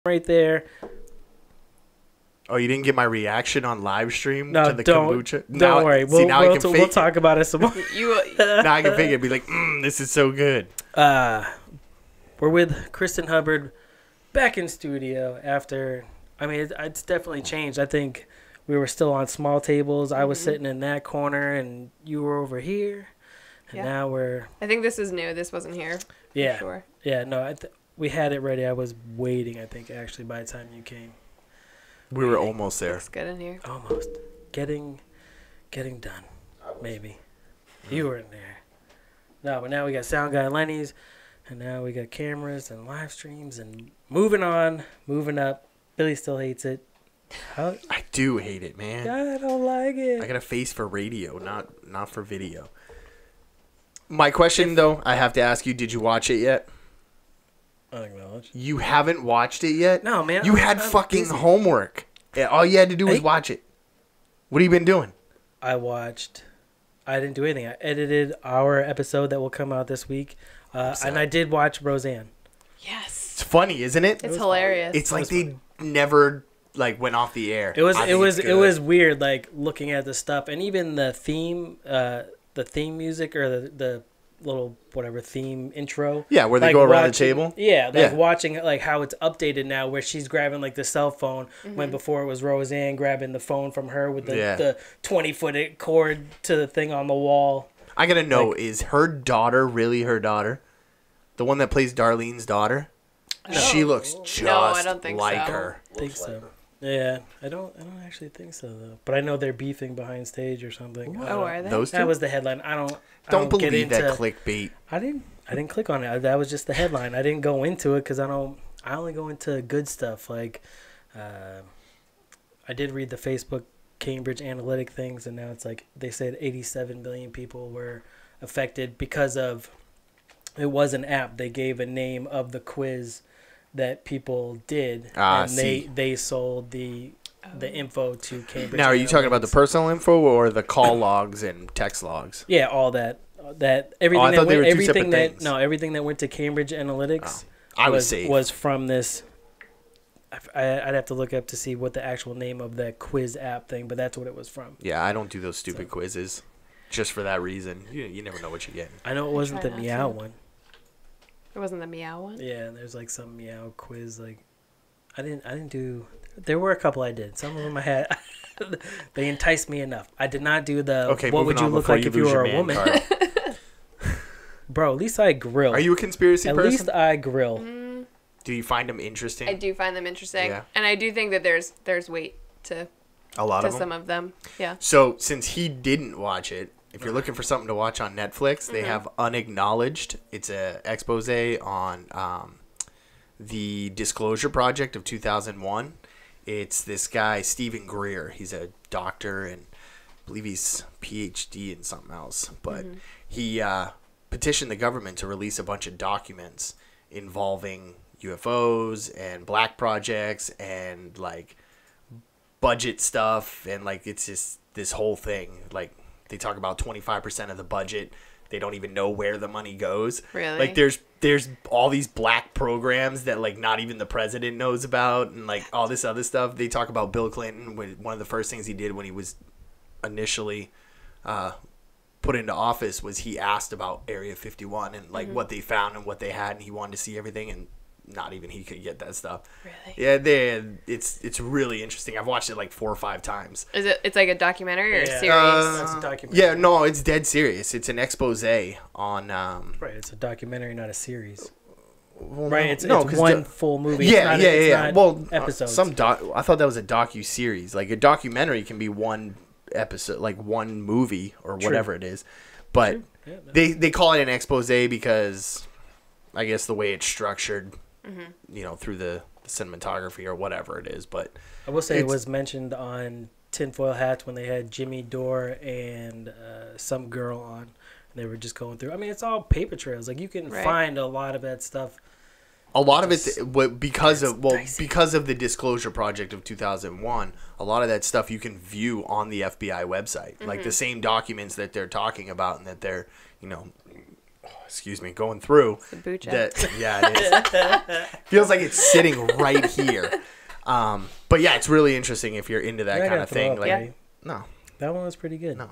right there. Oh, you didn't get my reaction on live stream No, to the don't. kombucha? Don't worry. We'll talk about it some more. Now I can fake it. Be like, this is so good. We're with Kristen Hubbard back in studio after. I mean, it's definitely changed. I think we were still on small tables. I was sitting in that corner, and you were over here. And now we're. I think this is new. This wasn't here. Yeah. For sure. Yeah. No, we had it ready. I was waiting. I think actually by the time you came. We were almost there. Looks good in here. Almost getting done. Maybe you were in there. No, but now we got sound guy Lenny's, and now we got cameras and live streams and moving up. Billy still hates it. I do hate it, man. I don't like it. I got a face for radio, not for video. My question, though, I have to ask you: did you watch it yet? Unacknowledged. You haven't watched it yet? No, man. You had fucking busy. Homework. All you had to do was watch it. What have you been doing? I didn't do anything. I edited our episode that will come out this week, and I did watch Roseanne. Yes. It's funny, isn't it? It's hilarious. It's like they never went off the air. It was weird, like looking at the stuff, and even the theme music or the little whatever theme intro. Yeah, where they go around the table. Yeah, watching like how it's updated now, where she's grabbing like the cell phone when before it was Roseanne grabbing the phone from her with the 20-foot cord to the thing on the wall. I gotta know, is her daughter really her daughter? The one that plays Darlene's daughter? No. She looks just I don't think like so. her. I think so. Yeah, I don't actually think so though. But I know they're beefing behind stage or something. Oh, are they? Those two? That was the headline. I don't believe that clickbait. I didn't click on it. That was just the headline. I didn't go into it because I only go into good stuff. Like, I did read the Facebook Cambridge Analytic things, and now it's like they said 87 million people were affected because of. It was an app. They gave a name of the quiz that people did, and they sold the info to Cambridge. Now, are you talking about the personal info or the call logs and text logs? Yeah, all that. Everything I thought they were two separate things. Everything that went to Cambridge Analytics was from this. I'd have to look up to see what the actual name of that quiz app thing, but that's what it was from. Yeah, I don't do those stupid quizzes just for that reason. You never know what you're getting. I know it wasn't the meow one. It wasn't the meow one? Yeah, there's like some meow quiz. Like, I didn't do. There were a couple I did. Some of them I had. They enticed me enough. I did not do the. Okay, what would you look like if you were a woman? Bro, at least I grill. Are you a conspiracy person? At least I grill. Do you find them interesting? I do find them interesting, and I do think that there's weight to a lot to of them. Some of them. Yeah. So since he didn't watch it. If you're looking for something to watch on Netflix, they have Unacknowledged. It's a expose on the Disclosure Project of 2001. It's this guy, Stephen Greer. He's a doctor, and I believe he's PhD in something else. But he petitioned the government to release a bunch of documents involving UFOs and black projects and, like, budget stuff. And, like, it's just this whole thing, like... They talk about 25% of the budget. They don't even know where the money goes. Really? Like there's all these black programs that like not even the president knows about, and like all this other stuff. They talk about Bill Clinton. One of the first things he did when he was initially put into office was he asked about Area 51 and like what they found and what they had, and he wanted to see everything, and not even he could get that stuff. Really? Yeah, it's really interesting. I've watched it like 4 or 5 times. Is it? It's like a documentary or a series? It's a documentary. Yeah, no, it's dead serious. It's an expose on. Right, it's a documentary, not a series. Well, right, it's one full movie. Yeah. Well, episodes. I thought that was a docu-series. Like a documentary can be one episode, like one movie or whatever it is. But they call it an expose because I guess the way it's structured. Through the cinematography or whatever it is. But I will say it was mentioned on Tinfoil Hats when they had Jimmy Dore and some girl on. And they were just going through. I mean, it's all paper trails. Like you can find a lot of that stuff. A lot of it because of the Disclosure Project of 2001. A lot of that stuff you can view on the FBI website, like the same documents that they're talking about and that they're excuse me, going through. Kombucha. That, yeah, it is. Feels like it's sitting right here. But yeah, it's really interesting if you're into that kind of thing. Like, no, that one was pretty good. No,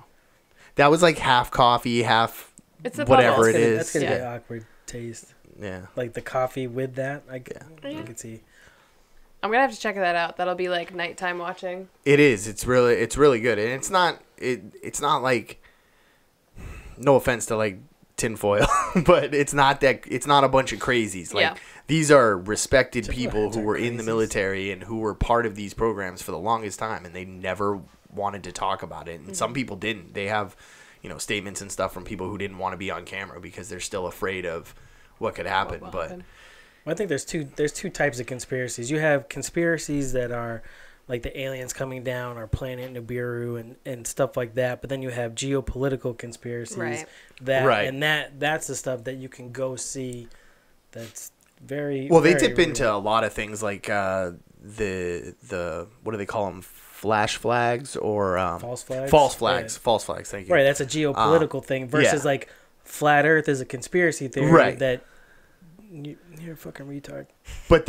that was like half coffee, half it's whatever it is. That's gonna be an awkward taste. Yeah, like the coffee with that. I can see. I'm gonna have to check that out. That'll be like nighttime watching. It is. It's really good, and it's not. It's not like. No offense to like Tinfoil, but it's not that. It's not a bunch of crazies. Like these are respected people who were in the military and who were part of these programs for the longest time, and they never wanted to talk about it. And some people didn't. They have, statements and stuff from people who didn't want to be on camera because they're still afraid of what could happen. Well, I think there's two types of conspiracies. You have conspiracies that are like the aliens coming down or Planet Nibiru and stuff like that. But then you have geopolitical conspiracies that's the stuff that you can go see. That's very well. Very they dip real. into a lot of things like the what do they call them? Flash flags or false flags. False flags. Yeah. False flags. Thank you. Right. That's a geopolitical thing versus like flat Earth is a conspiracy theory that you're a fucking retard. But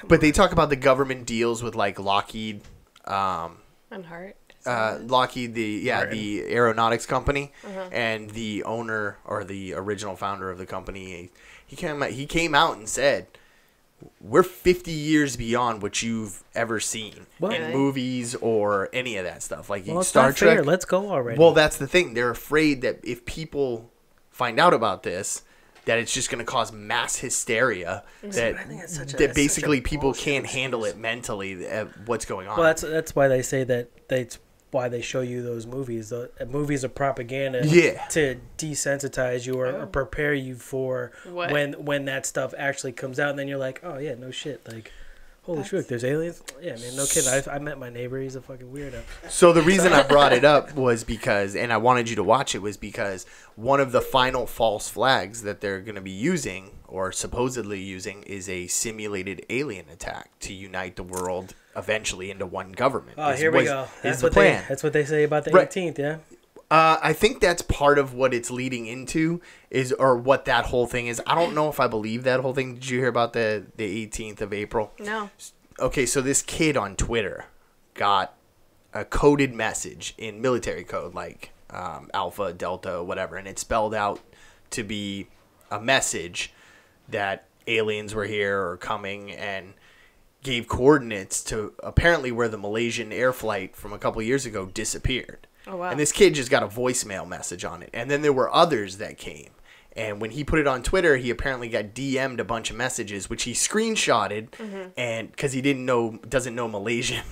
But they talk about the government deals with like Lockheed, and Hart. Lockheed, the aeronautics company, and the owner or the original founder of the company. He came out and said, "We're 50 years beyond what you've ever seen in movies or any of that stuff. Like Star Trek. Fair. Let's go already." Well, that's the thing. They're afraid that if people find out about this, that it's just going to cause mass hysteria. That basically people can't handle it mentally. What's going on? Well, that's why they say that's why they show you those movies. Movies are propaganda to desensitize you or prepare you for when that stuff actually comes out, and then you're like, oh yeah, no shit, like. Holy shit, there's aliens? Yeah, man, no kidding. I met my neighbor. He's a fucking weirdo. So the reason I brought it up was because, and I wanted you to watch it, was because one of the final false flags that they're going to be using, or supposedly using, is a simulated alien attack to unite the world eventually into one government. Oh, here we go. That's the plan. That's what they say about the 18th, yeah? I think that's part of what it's leading into or what that whole thing is. I don't know if I believe that whole thing. Did you hear about the 18th of April? No. Okay, so this kid on Twitter got a coded message in military code, like Alpha, Delta, whatever, and it spelled out to be a message that aliens were here or coming, and gave coordinates to apparently where the Malaysian air flight from a couple years ago disappeared. Oh, wow. And this kid just got a voicemail message on it. And then there were others that came. And when he put it on Twitter, he apparently got DM'd a bunch of messages, which he screenshotted, and because he doesn't know Malaysian.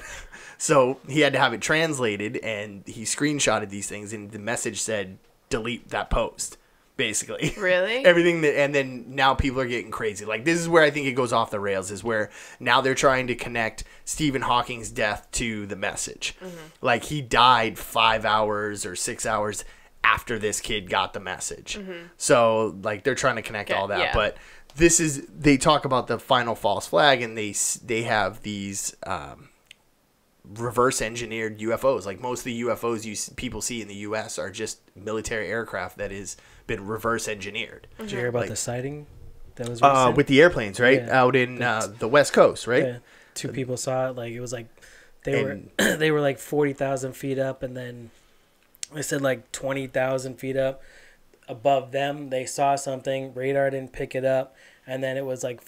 So he had to have it translated, and he screenshotted these things, and the message said, delete that post, basically. Really? Everything and then now people are getting crazy. Like, this is where I think it goes off the rails, is where now they're trying to connect Stephen Hawking's death to the message. Like, he died 5 hours or 6 hours after this kid got the message. So, like, they're trying to connect all that. Yeah. But they talk about the final false flag, and they have these reverse engineered UFOs. Like, most of the UFOs people see in the US are just military aircraft that is been reverse engineered. Did you hear about the sighting that was with the airplanes, right? Yeah. Out in the West Coast, right? Yeah. 2 people saw it. Like, it was like they were like 40,000 feet up, and then they said like 20,000 feet up above them they saw something. Radar didn't pick it up, and then it was like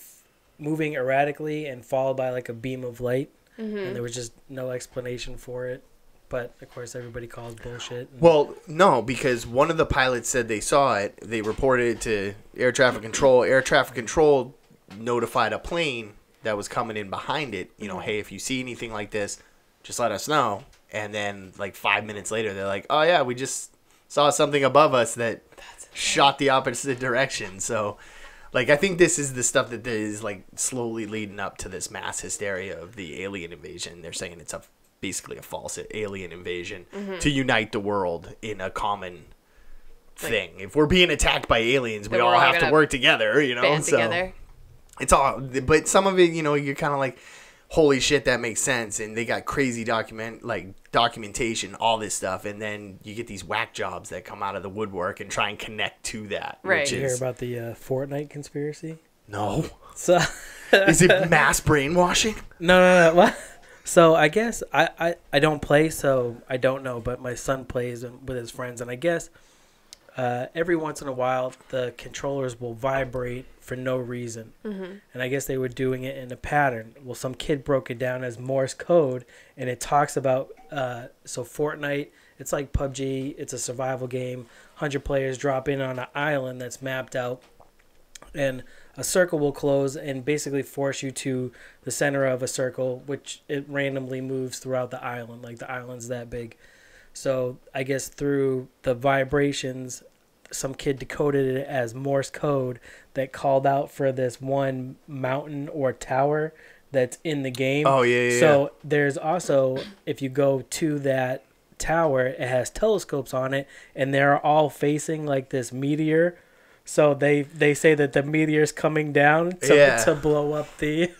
moving erratically and followed by like a beam of light, and there was just no explanation for it. But, of course, everybody calls bullshit. Well, no, because one of the pilots said they saw it. They reported it to air traffic control. Air traffic control notified a plane that was coming in behind it. You know, hey, if you see anything like this, just let us know. And then, like, 5 minutes later, they're like, oh, yeah, we just saw something above us that shot the opposite direction. So, like, I think this is the stuff that is, like, slowly leading up to this mass hysteria of the alien invasion. They're saying it's basically a false alien invasion to unite the world in a common thing. If we're being attacked by aliens, we all have to work together, you know? Band together. It's all, but some of it, you know, you're kind of like, holy shit, that makes sense. And they got crazy documentation, all this stuff. And then you get these whack jobs that come out of the woodwork and try and connect to that. Right. Did you hear about the Fortnite conspiracy? No. So Is it mass brainwashing? No. What? So I guess I don't play, so I don't know. But my son plays with his friends, and I guess every once in a while the controllers will vibrate for no reason. Mm-hmm. And I guess they were doing it in a pattern. Well, some kid broke it down as Morse code, and it talks about so Fortnite. It's like PUBG. It's a survival game. 100 players drop in on an island that's mapped out, and a circle will close and basically force you to the center of a circle, which it randomly moves throughout the island. Like the island's that big. So I guess through the vibrations, some kid decoded it as Morse code that called out for this one mountain or tower that's in the game. Oh, yeah. So there's also, if you go to that tower, it has telescopes on it, and they're all facing like this meteor. So they say that the meteor's coming down to blow up the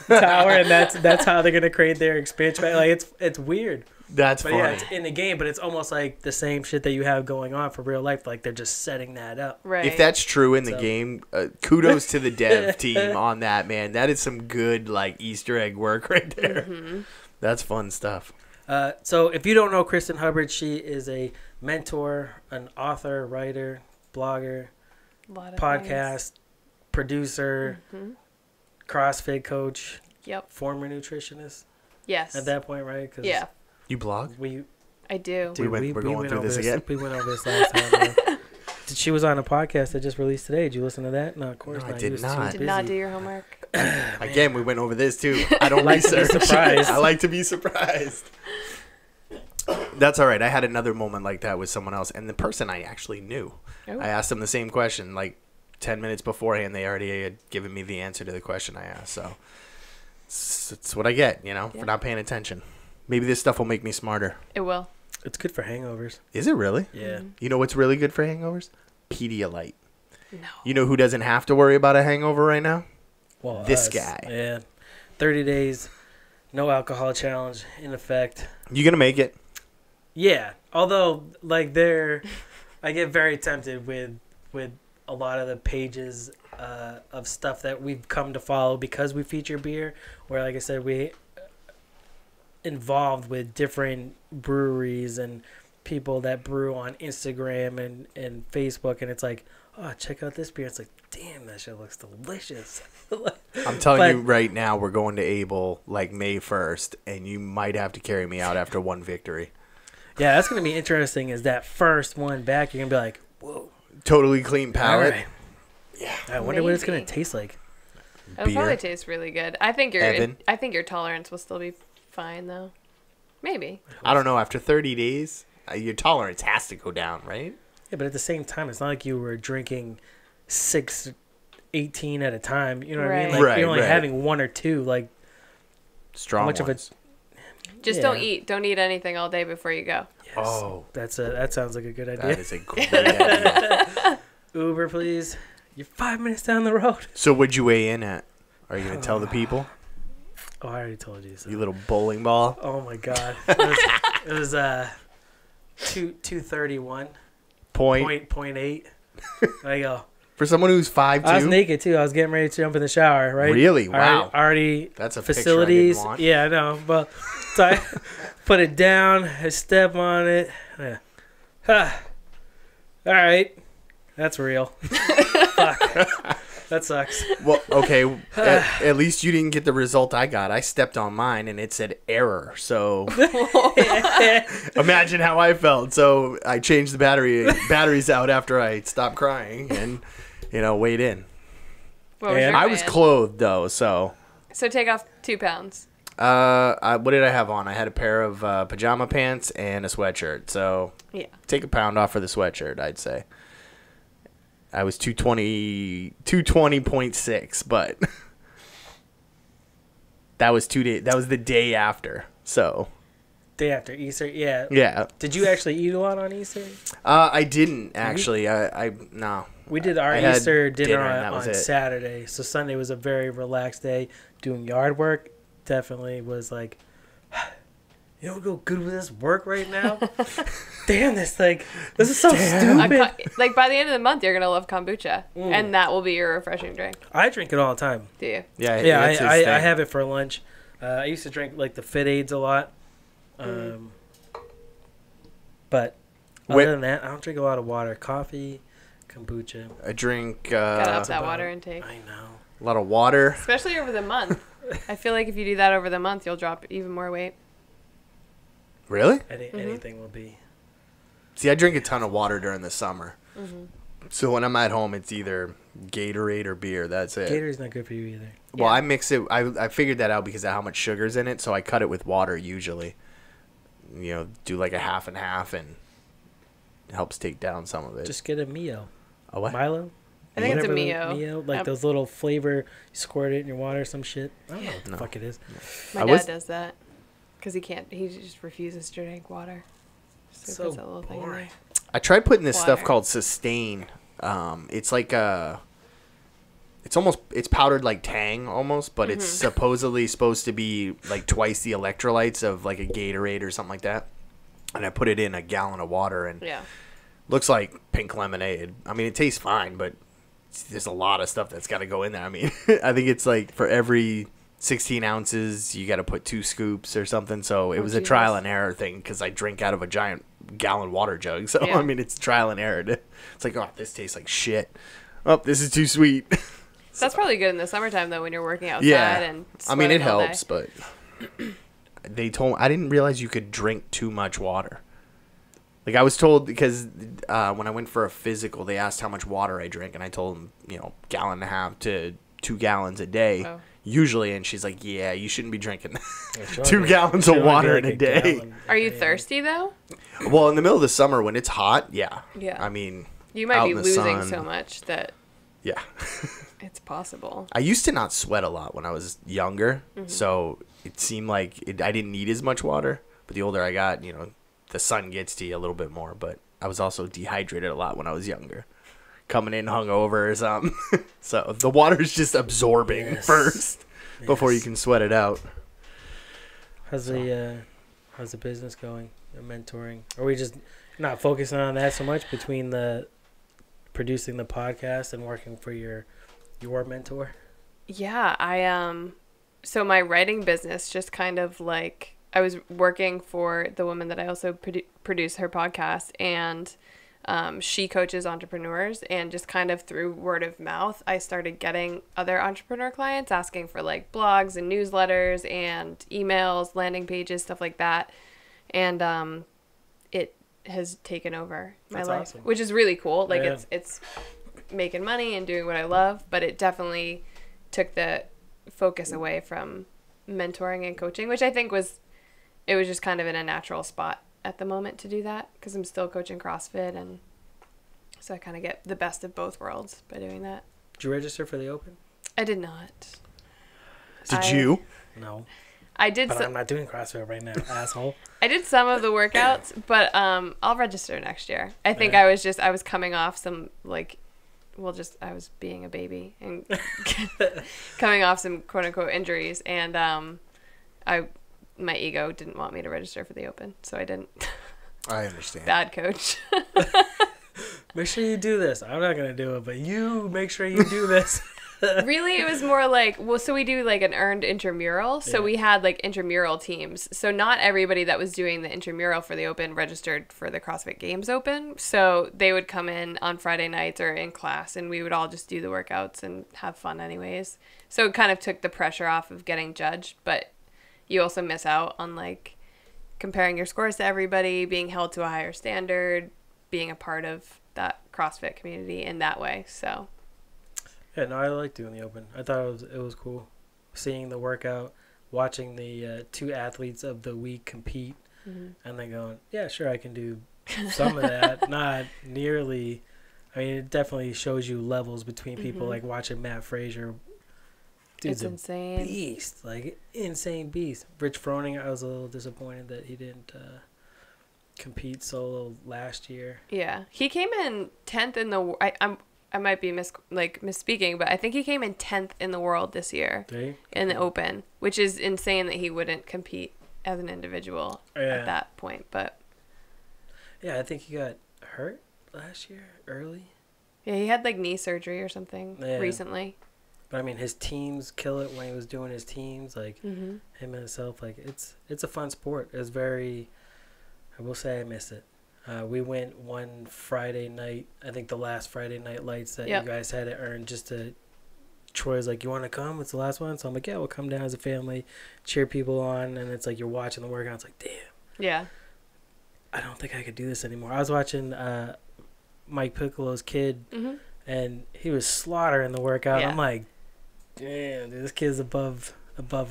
tower, and that's how they're gonna create their expansion. Like it's weird. That's funny. Yeah, it's in the game, but it's almost like the same shit that you have going on for real life. Like they're just setting that up. Right. If that's true in the game, kudos to the dev team on that, man. That is some good Easter egg work right there. Mm-hmm. That's fun stuff. So if you don't know Kristen Hubbard, she is a mentor, an author, writer, blogger, podcast, producer, CrossFit coach, former nutritionist. Yes. At that point, right? Cause you blog? I do. We're going through this again? We went over this last time. She was on a podcast that just released today. Did you listen to that? No, of course not. I did not. Did not do your homework. Again, we went over this too. I don't research. I like to be surprised. That's all right. I had another moment like that with someone else, and the person I actually knew. Oh. I asked them the same question 10 minutes beforehand. They already had given me the answer to the question I asked. So it's what I get, for not paying attention. Maybe this stuff will make me smarter. It will. It's good for hangovers. Is it really? Yeah. You know what's really good for hangovers? Pedialyte. No. You know who doesn't have to worry about a hangover right now? Well, this guy. Yeah. 30 days, no alcohol challenge in effect. You gonna make it? Yeah. Although, I get very tempted with a lot of the pages of stuff that we've come to follow because we feature beer, where, like I said, we involved with different breweries and people that brew on Instagram and Facebook, and it's like, oh, check out this beer. It's like, damn, that shit looks delicious. I'm telling you right now, we're going to Able May 1st, and you might have to carry me out after one victory. Yeah, that's going to be interesting. Is that first one back, you're going to be like, whoa. Totally clean palate. Right. Yeah. I wonder what it's going to taste like. It'll probably taste really good. I think your tolerance will still be fine, though. Maybe. I don't know. After 30 days, your tolerance has to go down, right? Yeah, but at the same time, it's not like you were drinking 18 at a time. You know what I mean? You're only having one or two. Strong ones. Just don't eat anything all day before you go. Yes. Oh, that sounds like a good idea. That is a great idea. Uber, please. You're 5 minutes down the road. So what'd you weigh in at? Are you gonna tell the people? Oh, I already told you. So. You little bowling ball. Oh my god. It was 231. Point 8. I go. For someone who's 5'2". I was naked too. I was getting ready to jump in the shower. Right. Really? Wow. Already. That's a facilities. Picture I didn't want. Yeah, I know. But so I put it down. I step on it. Yeah. All right. That's real. Fuck. That sucks. Well, okay. At least you didn't get the result I got. I stepped on mine and it said error. So imagine how I felt. So I changed the batteries out after I stopped crying and weighed in. I was clothed though, so take off 2 pounds. What did I have on? I had a pair of pajama pants and a sweatshirt. So take a pound off for the sweatshirt, I'd say. I was 220.6, but that was 2 days. That was the day after. So day after Easter, yeah. Yeah. Did you actually eat a lot on Easter? I didn't actually. No. We did our Easter dinner on Saturday, so Sunday was a very relaxed day doing yard work. definitely was like, you don't go good with this work right now. Damn, this is so stupid. Like by the end of the month, you're gonna love kombucha, and that will be your refreshing drink. I drink it all the time. Do you? Yeah, I have it for lunch. I used to drink like the Fit Aids a lot, but other than that, I don't drink a lot of water. Coffee, kombucha. I drink. Gotta up that water intake. I know. A lot of water, especially over the month. I feel like if you do that over the month, you'll drop even more weight. Really? Anything will be. See, I drink a ton of water during the summer. So when I'm at home, it's either Gatorade or beer. That's it. Gatorade's not good for you either. Well, I mix it. I figured that out because of how much sugar's in it. So I cut it with water usually. You know, do like a half and half, and it helps take down some of it. Just get a Mio. A what? Milo? I think it's a Mio. Like those little flavor, you squirt it in your water or some shit. I don't know what the fuck it is. My dad does that. Because he just refuses to drink water. So puts that little thing in there. I tried putting this stuff called Sustain. It's like it's powdered like Tang almost, but it's supposedly supposed to be like twice the electrolytes of like a Gatorade or something like that. And I put it in a gallon of water, and looks like pink lemonade. I mean, it tastes fine, but there's a lot of stuff that's got to go in there. I mean, I think it's like for every 16 ounces, you got to put 2 scoops or something. So it was a trial and error thing because I drink out of a giant gallon water jug. So, I mean, it's trial and error. It's like, oh, this tastes like shit. Oh, this is too sweet. That's probably good in the summertime, though, when you're working outside and I mean, it helps, but they told me, I didn't realize you could drink too much water. Like, I was told, because when I went for a physical, they asked how much water I drink, and I told them, gallon and a half to 2 gallons a day, usually, and she's like, yeah, you shouldn't be drinking 2 gallons of water in a day. Are you thirsty, though? Well, in the middle of the summer, when it's hot, Yeah. I mean, you might be losing so much that it's possible. I used to not sweat a lot when I was younger, so it seemed like I didn't need as much water, but the older I got, the sun gets to you a little bit more, but I was also dehydrated a lot when I was younger. Coming in hungover or something. So the water's just absorbing first before you can sweat it out. How's the business going? The mentoring? Are we just not focusing on that so much between the producing the podcast and working for your mentor? Yeah, so my writing business just kind of like, I was working for the woman that I also produce her podcast, and she coaches entrepreneurs, and just kind of through word of mouth, I started getting other entrepreneur clients asking for like blogs and newsletters and emails, landing pages, stuff like that. And it has taken over my life, which is really cool. Like it's making money and doing what I love, but it definitely took the focus away from mentoring and coaching, which I think was just kind of in a natural spot at the moment to do that, because I'm still coaching CrossFit, and so I kind of get the best of both worlds by doing that. Did you register for the Open? I did not. Did you? No. I did. But I'm not doing CrossFit right now, asshole. I did some of the workouts, but I'll register next year. I think I was coming off some I was being a baby and coming off some quote unquote injuries, and my ego didn't want me to register for the Open, so I didn't. I understand. Bad coach. Make sure you do this. I'm not going to do it, but you make sure you do this. Really, it was more like, so we do like an earned intramural. So we had like intramural teams. So not everybody that was doing the intramural for the Open registered for the CrossFit Games Open. So they would come in on Friday nights or in class, and we would all just do the workouts and have fun anyways. So it kind of took the pressure off of getting judged, but you also miss out on like comparing your scores to everybody, being held to a higher standard, being a part of that CrossFit community in that way. So yeah, no, I like doing the Open. I thought it was cool seeing the workout, watching the 2 athletes of the week compete, and then going, yeah, sure, I can do some of that. Not nearly. I mean, it definitely shows you levels between people. Like watching Matt Frazier. Dude's it's insane. Beast, like insane beast. Rich Froning, I was a little disappointed that he didn't compete solo last year. Yeah, he came in 10th in the. I might be misspeaking, but I think he came in 10th in the world this year in the Open, which is insane that he wouldn't compete as an individual at that point. But yeah, I think he got hurt last year early. Yeah, he had like knee surgery or something recently. But I mean, his teams kill it when he was doing his teams, like him and himself. Like it's a fun sport. It's very. I will say I miss it. We went one Friday night. I think the last Friday night lights that you guys had to earn just to. Troy's like, you want to come? It's the last one. So I'm like, yeah, we'll come down as a family, cheer people on, and it's like you're watching the workout. It's like, damn. Yeah. I don't think I could do this anymore. I was watching Mike Piccolo's kid, and he was slaughtering the workout. I'm like, damn, dude, this kid's above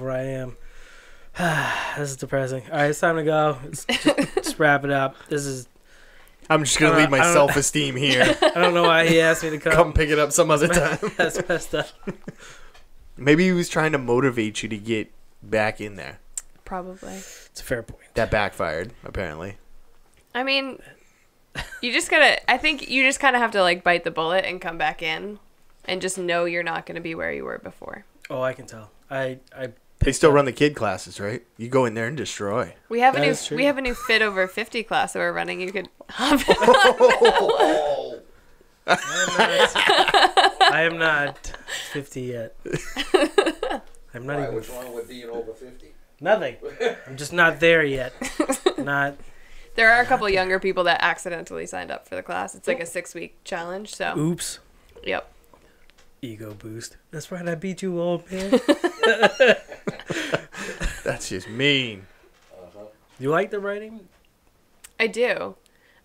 where I am. This is depressing. All right, it's time to go. Just wrap it up. I'm just going to leave my self-esteem here. I don't know why he asked me to come. Come pick it up some other time. That's messed up. Maybe he was trying to motivate you to get back in there. Probably. It's a fair point. That backfired, apparently. I mean, I think you just kind of have to like bite the bullet and come back in and just know you're not going to be where you were before. Oh, I can tell. They still run the kid classes, right? You go in there and destroy. We have a new Fit Over 50 class that we're running. You could hop I am not 50 yet. I'm not even. What's wrong with being over 50? Nothing. I'm just not there yet. Not. There are a couple younger people that accidentally signed up for the class. It's like a 6-week challenge. So. Oops. Yep. Ego boost. That's right. I beat you, old man. That's just mean. You like the writing? I do.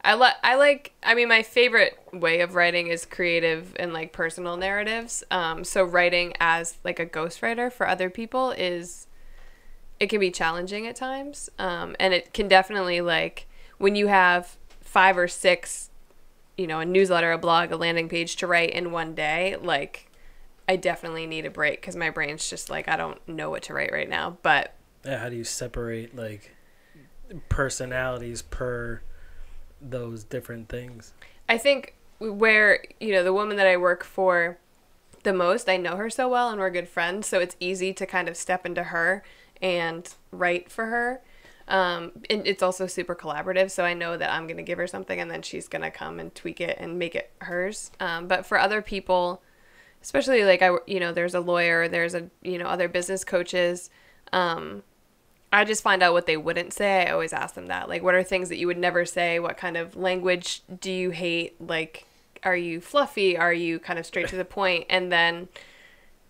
I mean, my favorite way of writing is creative and like personal narratives. So writing as like a ghostwriter for other people it can be challenging at times. And it can definitely like when you have 5 or 6, a newsletter, a blog, a landing page to write in one day, like I definitely need a break because my brain's just like, I don't know what to write right now. But yeah, how do you separate like personalities per those different things? I think where, the woman that I work for the most, I know her so well and we're good friends. So it's easy to kind of step into her and write for her. And it's also super collaborative. So I know that I'm going to give her something and then she's going to come and tweak it and make it hers. But for other people, especially like there's a lawyer, there's other business coaches. I just find out what they wouldn't say. I always ask them that. Like, what are things that you would never say? What kind of language do you hate? Like, are you fluffy? Are you kind of straight to the point? And then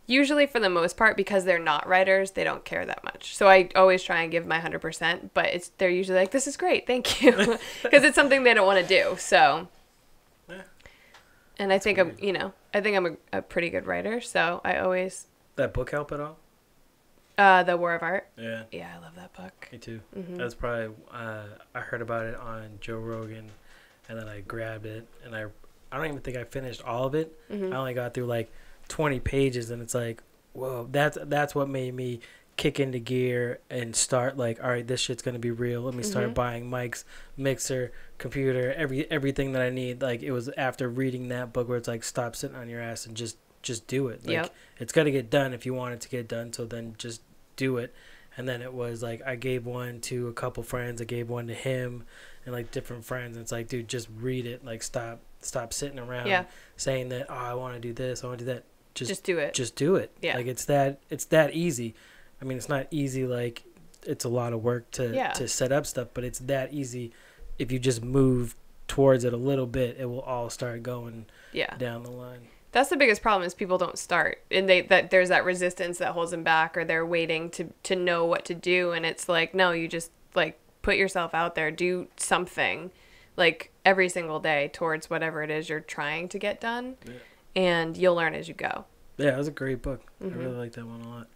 usually for the most part, because they're not writers, they don't care that much. So I always try and give my 100%, but they're usually like, this is great. Thank you. Because it's something they don't want to do. So, and I think I'm a pretty good writer. So I always. That book help at all? The War of Art. Yeah. Yeah, I love that book. Me too. Mm-hmm. That's probably I heard about it on Joe Rogan, and then I grabbed it, and I don't even think I finished all of it. Mm-hmm. I only got through like 20 pages, and it's like, whoa, that's what made me kick into gear and start like, all right, this shit's gonna be real. Let me start buying mics, mixer, computer, everything that I need. Like it was after reading that book where it's like, stop sitting on your ass and just do it. Like it's got to get done if you want it to get done. So then just do it. And then it was like I gave one to a couple friends, I gave one to him and like different friends, and it's like, dude, just read it. Like stop sitting around saying that, oh, I want to do this, I want to do that. Just do it. Just do it. Yeah. Like it's that easy. I mean, it's not easy, like it's a lot of work to set up stuff, but it's that easy. If you just move towards it a little bit, it will all start going down the line. That's the biggest problem is people don't start, and there's that resistance that holds them back, or they're waiting to know what to do. And it's like, no, you just like put yourself out there, do something like every single day towards whatever it is you're trying to get done, and you'll learn as you go. Yeah, it was a great book. I really like that one a lot.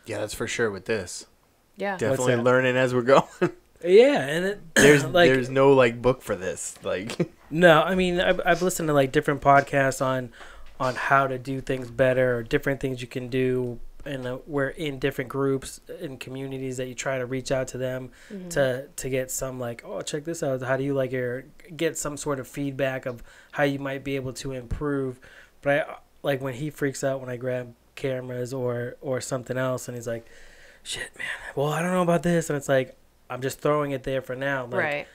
Yeah, that's for sure with this. Yeah. Definitely learning as we're going. Yeah, and there's no like book for this. Like no, I mean I've listened to like different podcasts on how to do things better or different things you can do, and we're in different groups and communities that you try to reach out to them to get some like, oh, check this out. How do you like get some sort of feedback of how you might be able to improve But I like when he freaks out when I grab cameras or something else, and he's like, "Shit, man. Well, I don't know about this," and it's like I'm just throwing it there for now. Like, right.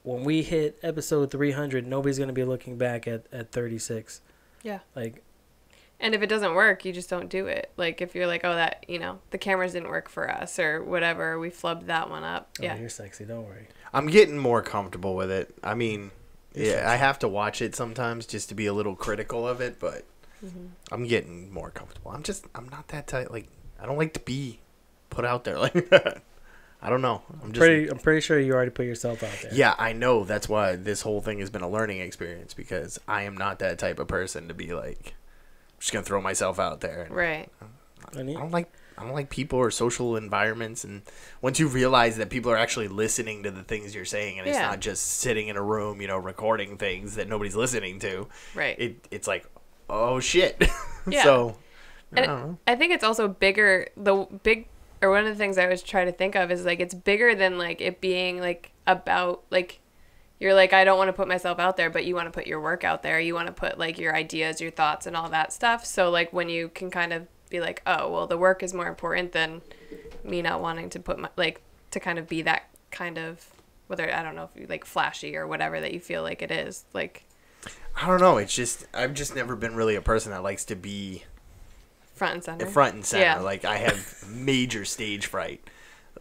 When we hit episode 300, nobody's gonna be looking back at 36. Yeah. Like. And if it doesn't work, you just don't do it. Like, if you're like, oh, that, the cameras didn't work for us or whatever, we flubbed that one up. Oh, yeah. You're sexy. Don't worry. I'm getting more comfortable with it. I mean, I have to watch it sometimes just to be a little critical of it, but I'm getting more comfortable. I'm not that tight. Like, I don't like to be put out there like that. I don't know. I'm pretty sure you already put yourself out there. Yeah, I know. That's why this whole thing has been a learning experience, because I am not that type of person to be like, just gonna throw myself out there. Right. I don't like people or social environments, and once you realize that people are actually listening to the things you're saying, and it's not just sitting in a room, recording things that nobody's listening to. Right. It's like, oh shit. Yeah. So I don't know. I think it's also bigger. Or one of the things I always try to think of is like it's bigger than like it being like about like. You're like, I don't want to put myself out there, but you want to put your work out there. You want to put, like, your ideas, your thoughts, and all that stuff. So, like, when you can kind of be like, oh, well, the work is more important than me not wanting to put to kind of be that kind of, whether, I don't know, if you, like, flashy or whatever that you feel like it is. Like, I don't know. It's just, I've just never been really a person that likes to be front and center. Front and center. Yeah. Like, I have major stage fright.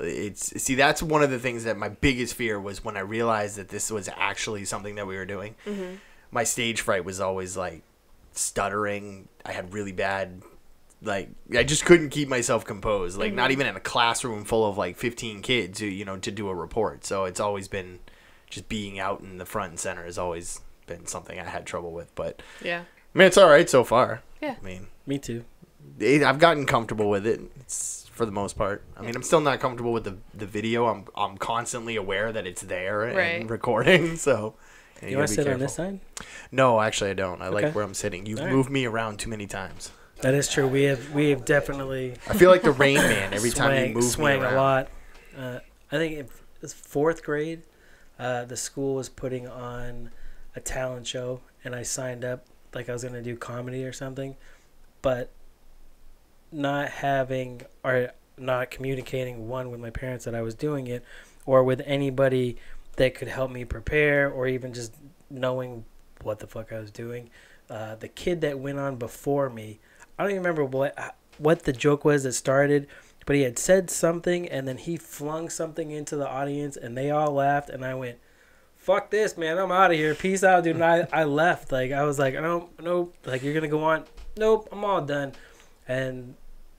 That's one of the things that my biggest fear was when I realized that this was actually something that we were doing. Mm-hmm. My stage fright was always like stuttering. I had really bad, like, I just couldn't keep myself composed. Like, not even in a classroom full of like 15 kids who, to do a report. So it's always been just being out in the front and center has always been something I had trouble with. But yeah, I mean, it's all right so far. Yeah. I mean, me too. I've gotten comfortable with it. It's for the most part. I mean, I'm still not comfortable with the video. I'm constantly aware that it's there and recording. So you want to sit on this side? No, actually, I don't. I like where I'm sitting. You've moved me around too many times. That is true. We have definitely. I feel like the Rain Man every time you move swang me around. A lot. I think it was 4th grade. The school was putting on a talent show, and I signed up like I was gonna do comedy or something, but not having or not communicating with my parents that I was doing it, or with anybody that could help me prepare, or even just knowing what the fuck I was doing. The kid that went on before me, I don't even remember what the joke was that started, but he had said something and then he flung something into the audience and they all laughed and I went, fuck this, man, I'm out of here, peace out, dude. And I left. Like, I was like, I don't know, like, you're gonna go on? Nope, I'm all done. And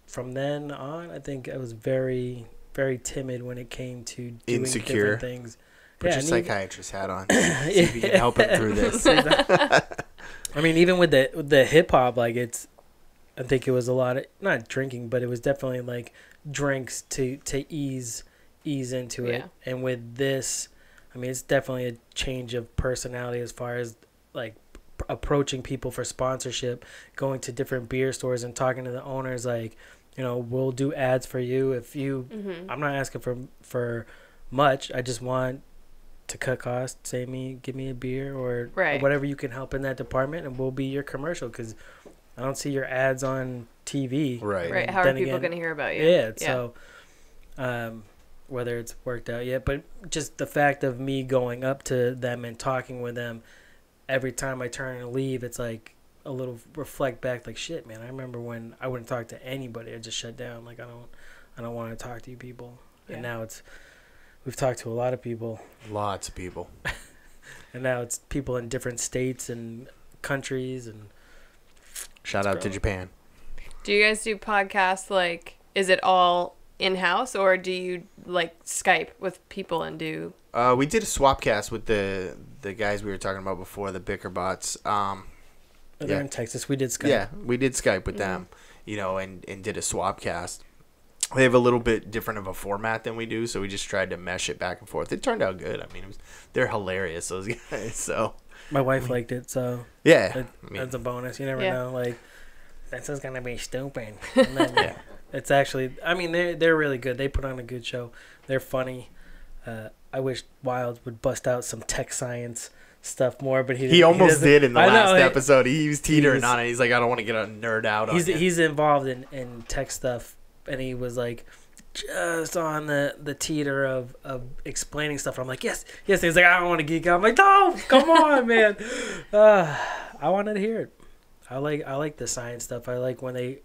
from then on, I think I was very, very timid when it came to doing insecure different things. Put your psychiatrist hat on. See if you can help him through this. I mean, even with the hip hop, like, I think it was a lot of, not drinking, but it was definitely like drinks to ease into it. Yeah. And with this, I mean, it's definitely a change of personality as far as like approaching people for sponsorship, going to different beer stores and talking to the owners like, we'll do ads for you if you. I'm not asking for much. I just want to cut costs. Give me a beer or whatever you can help in that department, and we'll be your commercial because I don't see your ads on TV. Right. How are people going to hear about you? Yeah. So, whether it's worked out yet, but just the fact of me going up to them and talking with them, every time I turn and leave, it's like a little reflect back, like, shit, man, I remember when I wouldn't talk to anybody. I just shut down. Like, I don't want to talk to you people. Yeah. And now we've talked to a lot of people. Lots of people. And now it's people in different states and countries. And shout out to Japan. Do you guys do podcasts, like, is it all in-house, or do you, like, Skype with people and do... We did a swapcast with the guys we were talking about before, the Bickerbots. They're in Texas. We did Skype. Yeah, we did Skype with them, and did a swapcast. They have a little bit different of a format than we do, so we just tried to mesh it back and forth. It turned out good. I mean, they're hilarious, those guys. So my wife liked it, so yeah, that's a bonus. You never know. Like, this is gonna be stupid. And then, it's actually, I mean, they're really good. They put on a good show. They're funny. I wish Wild would bust out some tech science stuff more, but he almost did in the last episode. He was teetering he's- on it. He's like, I don't want to get a nerd out on it. He's involved in tech stuff, and he was like just on the teeter of explaining stuff. And I'm like, yes. He's like, I don't want to geek out. I'm like, no, come on, man. I wanted to hear it. I like the science stuff. I like when they.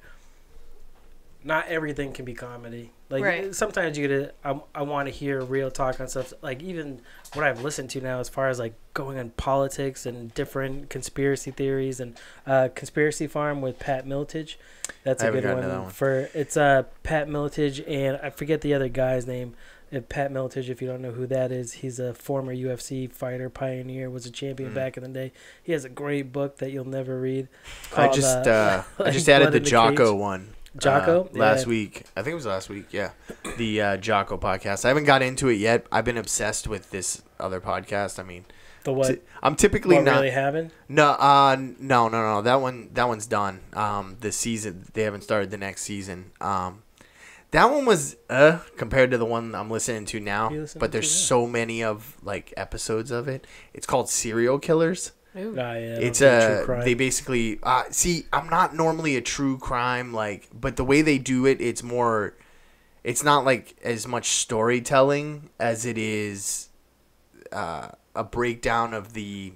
Not everything can be comedy. Like Right. sometimes you get I want to hear real talk on stuff. Like even what I've listened to now, as far as like going on politics and different conspiracy theories, and Conspiracy Farm with Pat Miletich. That's a good one. It's Pat Miletich, and I forget the other guy's name. Pat Miletich, if you don't know who that is, he's a former UFC fighter, pioneer, was a champion back in the day. He has a great book that you'll never read. It's called, I just added the Jocko one. Jocko? Last week. I think it was last week, yeah. The Jocko podcast. I haven't got into it yet. I've been obsessed with this other podcast. I mean, the what? I'm typically not really having? No, no. That one's done. The season, they haven't started the next season. That one was compared to the one I'm listening to now, but there's so many of like episodes of it. It's called Serial Killers. Ooh. It's they basically see, I'm not normally a true crime but the way they do it, it's not like as much storytelling as it is a breakdown of the.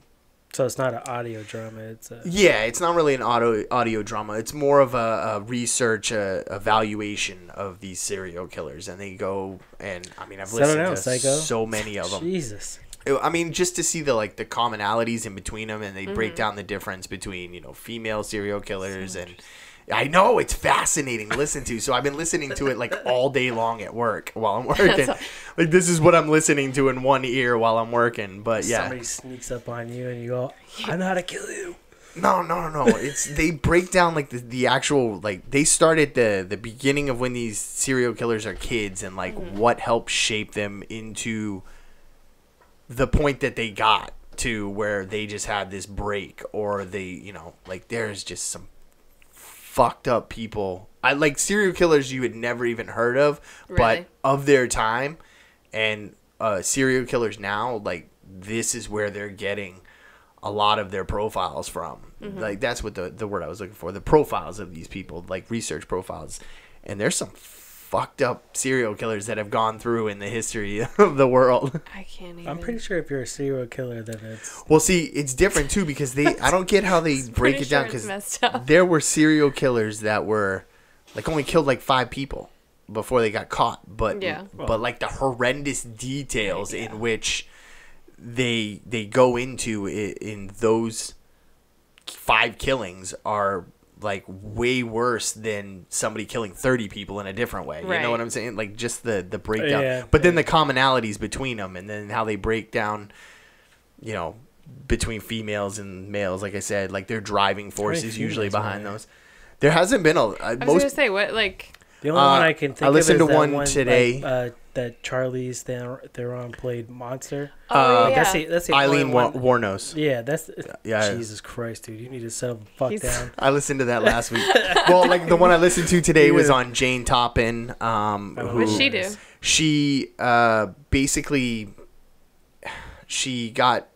So it's not an audio drama. It's not really an audio drama. It's more of a research evaluation of these serial killers, and they go and I mean I've listened to so many of them. Jesus. I mean, just to see the commonalities in between them, and they break down the difference between female serial killers, and I know it's fascinating to listen to. So I've been listening to it all day long at work while I'm working. This is what I'm listening to in one ear while I'm working. But yeah, somebody sneaks up on you and you go, "I know how to kill you." No. They break down the actual they start at the beginning of when these serial killers are kids, and what helped shape them into the point that they got to where they just had this break, or they, there's just some fucked up people. I like serial killers you had never even heard of, but of their time, and serial killers now, this is where they're getting a lot of their profiles from. That's what the word I was looking for, the profiles of these people, research profiles. And there's some fucked up serial killers that have gone through in the history of the world. I can't even. I'm pretty sure if you're a serial killer, then it's. Well, see, it's different too, because I don't get how they break it down, because there were serial killers that were only killed 5 people before they got caught, but the horrendous details in which they go into in those 5 killings are way worse than somebody killing 30 people in a different way. You know what I'm saying? Just the breakdown. But then the commonalities between them, and then how they break down, between females and males. Like I said, their driving force is usually behind those. There hasn't been I was going to say, what, The only one I can think of is listened to that one today. That Charlize Theron played Monster. Oh, yeah. That's the Eileen one. Warnos. Yeah, that's yeah. Jesus Christ, dude! You need to settle the fuck down. I listened to that last week. Well, the one I listened to today was on Jane Toppin. What'd she do? She basically she got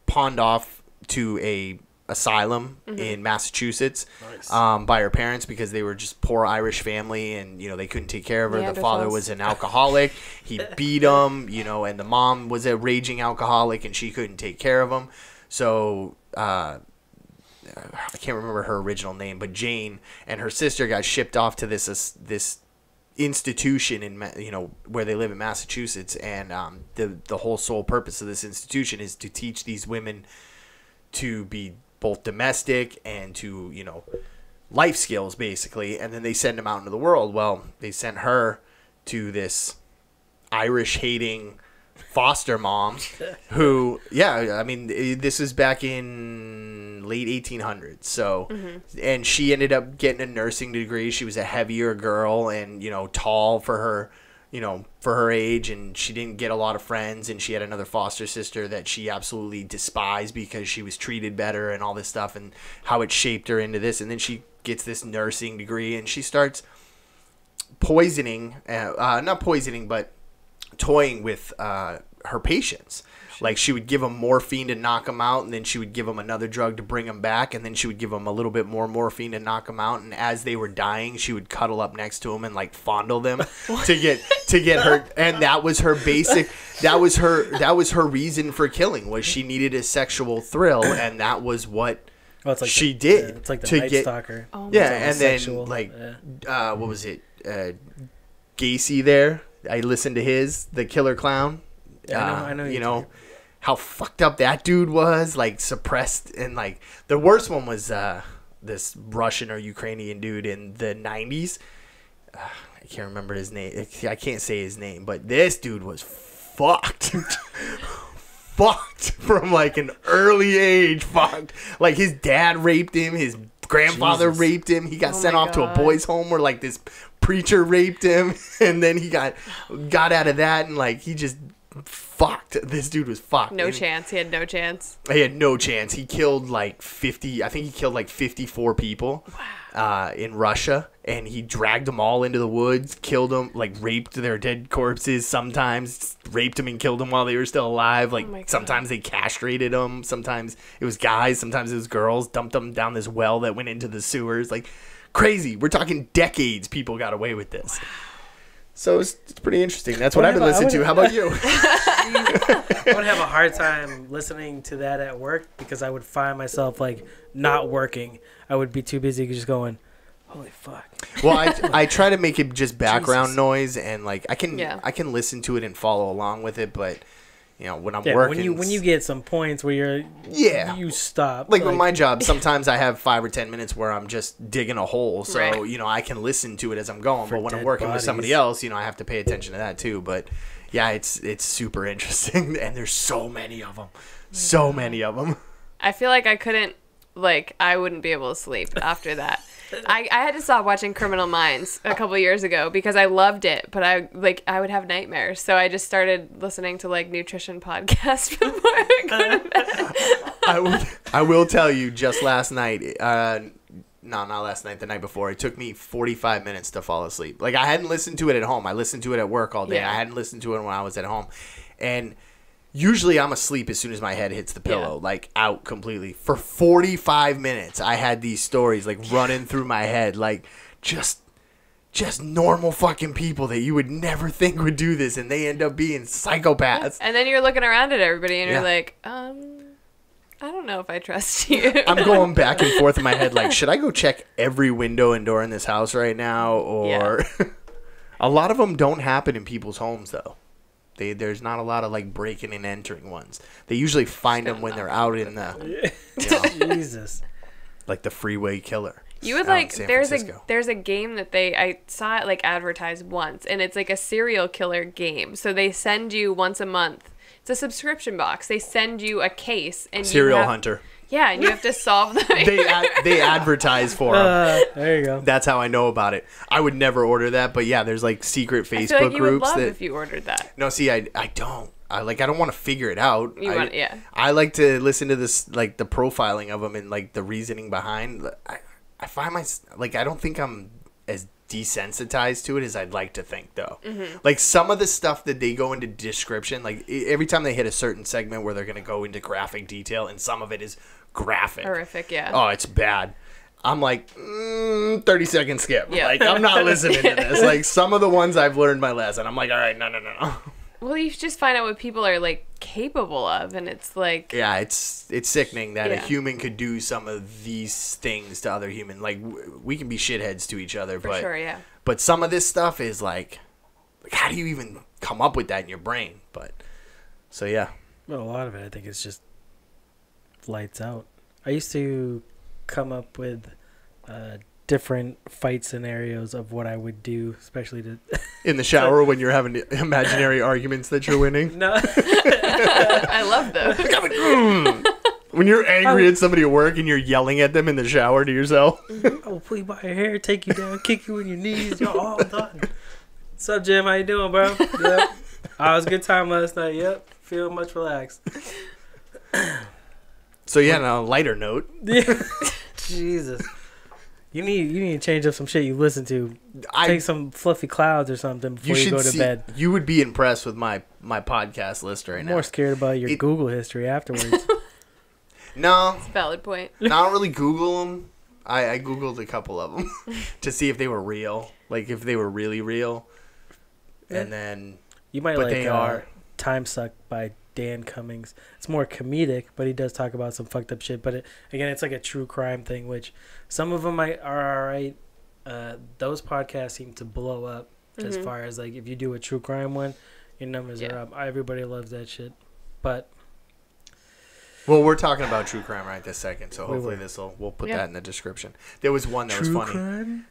pawned off to a asylum in Massachusetts by her parents, because they were just poor Irish family, and they couldn't take care of her. The father was an alcoholic. He beat him, and the mom was a raging alcoholic, and she couldn't take care of him. So I can't remember her original name, but Jane and her sister got shipped off to this institution in where they live in Massachusetts, and the whole sole purpose of this institution is to teach these women to be both domestic and to life skills, basically. And then they send them out into the world. Well, they sent her to this Irish hating foster mom who this was back in late 1800s, so and she ended up getting a nursing degree. She was a heavier girl, and tall for her for her age, and she didn't get a lot of friends, and she had another foster sister that she absolutely despised because she was treated better and all this stuff, and how it shaped her into this. And then she gets this nursing degree, and she starts not poisoning, but toying with her patients. Like, she would give them morphine to knock them out, and then she would give them another drug to bring them back, and then she would give them a little bit more morphine to knock them out. And as they were dying, she would cuddle up next to them and like fondle them to get her. And that was her basic. That was her reason for killing, was she needed a sexual thrill, and that was what she did. It's like the Night Stalker. Oh, yeah, and then what was it? Gacy there. I listened to the Killer Clown. I know. You know how fucked up that dude was, like suppressed, and like the worst one was this Russian or Ukrainian dude in the 90s. I can't remember his name. I can't say his name, but this dude was fucked. Fucked from like an early age. Fucked. Like his dad raped him. His grandfather raped him. He got sent off to a boys' home where like this preacher raped him, and then he got out of that, and like he just fucked. This dude was fucked. No chance. He had no chance. He had no chance. He killed like 50. I think he killed like 54 people. Wow. In Russia, and he dragged them all into the woods, killed them, like raped their dead corpses. Sometimes raped them and killed them while they were still alive. Like sometimes they castrated them. Sometimes it was guys. Sometimes it was girls. Dumped them down this well that went into the sewers. Like crazy. We're talking decades. People got away with this. Wow. So it's pretty interesting. That's what I've been listening to. How about you? I would have a hard time listening to that at work because I would find myself like not working. I would be too busy just going, holy fuck. Well, I try to make it just background noise, and like I can listen to it and follow along with it, but you know, when I'm working, when you get some points where you stop. Like with my job, sometimes I have 5 or 10 minutes where I'm just digging a hole, so you know I can listen to it as I'm going. But when I'm working with somebody else, you know, I have to pay attention to that too. But yeah, it's super interesting, and there's so many of them, so many of them. I feel like I wouldn't be able to sleep after that. I had to stop watching Criminal Minds a couple years ago because I loved it, but I would have nightmares. So I just started listening to like nutrition podcasts before I go to bed. I will tell you, just last night, not last night, the night before, it took me 45 minutes to fall asleep. Like I hadn't listened to it at home. I listened to it at work all day. I hadn't listened to it when I was at home. And usually I'm asleep as soon as my head hits the pillow, like out completely. For 45 minutes, I had these stories like running through my head, like just normal fucking people that you would never think would do this, and they end up being psychopaths. And then you're looking around at everybody, and you're like, I don't know if I trust you. I'm going back and forth in my head, like, should I go check every window and door in this house right now? Or a lot of them don't happen in people's homes, though. There's not a lot of like breaking and entering ones. They usually find them when they're out in the Jesus, like the Freeway Killer. You would like there's a game that I saw it like advertised once, and it's like a serial killer game. So they send you once a month. It's a subscription box. They send you a case and Serial Hunter. Yeah, and you have to solve them. They advertise for them. There you go. That's how I know about it. I would never order that, but yeah, there's like secret Facebook I feel like you groups would love if you ordered that. No, see, I don't. I don't want to figure it out. Yeah. I like to listen to this, like the profiling of them and like the reasoning behind. I find I don't think I'm as desensitized to it as I'd like to think, though. Mm-hmm. Like some of the stuff that they go into description, like every time they hit a certain segment where they're going to go into graphic detail, and some of it is graphic. Horrific, yeah. Oh, it's bad. I'm like, 30-second skip. Yeah. Like, I'm not listening to this. Like, some of the ones I've learned my lesson. I'm like, all right, no. Well, you just find out what people are, like, capable of, and it's like... Yeah, it's sickening that a human could do some of these things to other humans. Like, we can be shitheads to each other, For sure, yeah. But some of this stuff is like, how do you even come up with that in your brain? But, so, yeah. Well, a lot of it, I think, is just lights out. I used to come up with different fight scenarios of what I would do, especially to in the shower when you're having imaginary arguments that you're winning. No, I love those. When you're angry at somebody at work and you're yelling at them in the shower to yourself. I'll pull you by your hair, take you down, kick you in your knees. You're all done. What's up, Jim? How you doing, bro? Yep. It was a good time last night. Yep. Feel much relaxed. So yeah, on a lighter note. Jesus. You need to change up some shit you listen to. Take some fluffy clouds or something before you go to bed. You would be impressed with my podcast list right now. I'm more scared about your Google history afterwards. No. That's a valid point. I don't really Google them. I Googled a couple of them to see if they were real. Like, if they were really real. Yeah. And then... You might but like they are. Time Suck by Dan Cummings. It's more comedic, but he does talk about some fucked up shit. But again, it's like a true crime thing, which some of them are all right. Those podcasts seem to blow up as far as, like, if you do a true crime one, your numbers are up. Everybody loves that shit. But... Well, we're talking about true crime right this second, so hopefully we'll put that in the description. There was one that was funny. True crime?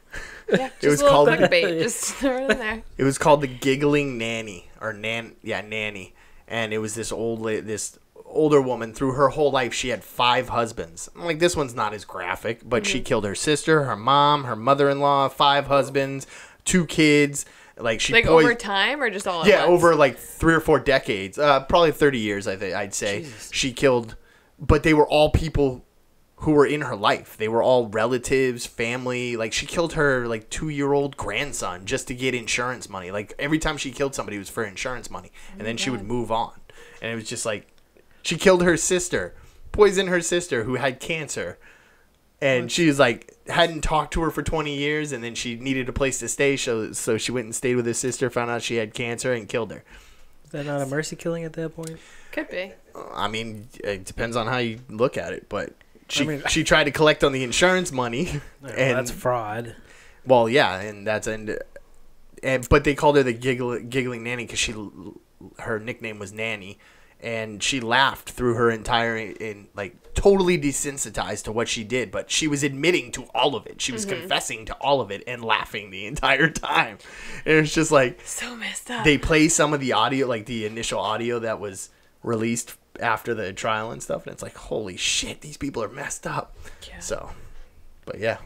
Yeah, just it was a little clickbait. Just throw it in there. It was called The Giggling Nanny, or Nanny, and it was this older woman. Through her whole life, she had 5 husbands. I'm like, this one's not as graphic, but she killed her sister, her mom, her mother-in-law, 5 husbands, 2 kids. Like over time or just all at once? Over like 3 or 4 decades, probably 30 years. I'd say. Jesus. She killed. But they were all people who were in her life. They were all relatives, family. Like, she killed her, like, 2-year-old grandson just to get insurance money. Like, every time she killed somebody, it was for insurance money. And then she would move on. And it was just like, she killed her sister, poisoned her sister who had cancer. And she was like, hadn't talked to her for 20 years. And then she needed a place to stay. So she went and stayed with her sister, found out she had cancer, and killed her. Is that not a mercy killing at that point? Could be. I mean, it depends on how you look at it, but she tried to collect on the insurance money, and that's fraud. Well, yeah, and but they called her the giggling nanny because her nickname was Nanny, and she laughed through her entire totally desensitized to what she did, but she was admitting to all of it. She was confessing to all of it and laughing the entire time. And it's just like so messed up. They play some of the audio, like the initial audio that was released after the trial and stuff, and it's like, holy shit, these people are messed up. Yeah. So, but yeah,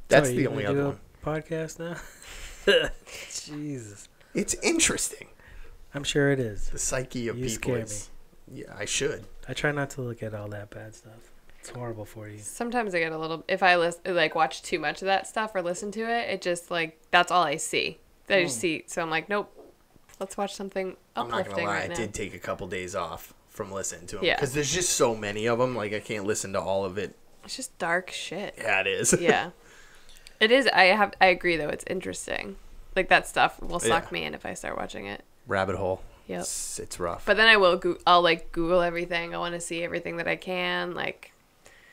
that's the only other one. Podcast now. Jesus, it's interesting. I'm sure it is. The psyche of people. Scare me. Yeah, I should. I try not to look at all that bad stuff. It's horrible for you. Sometimes I get a little. If I watch too much of that stuff or listen to it, it just that's all I see. I just see. So I'm like, nope. Let's watch something uplifting. I'm not gonna lie, I did take a couple days off from listening to them because there's just so many of them. Like, I can't listen to all of it. It's just dark shit. Yeah, it is. Yeah, it is. I agree though. It's interesting. Like, that stuff will suck me in if I start watching it. Rabbit hole. Yep. It's rough. But then I'll Google everything. I want to see everything that I can.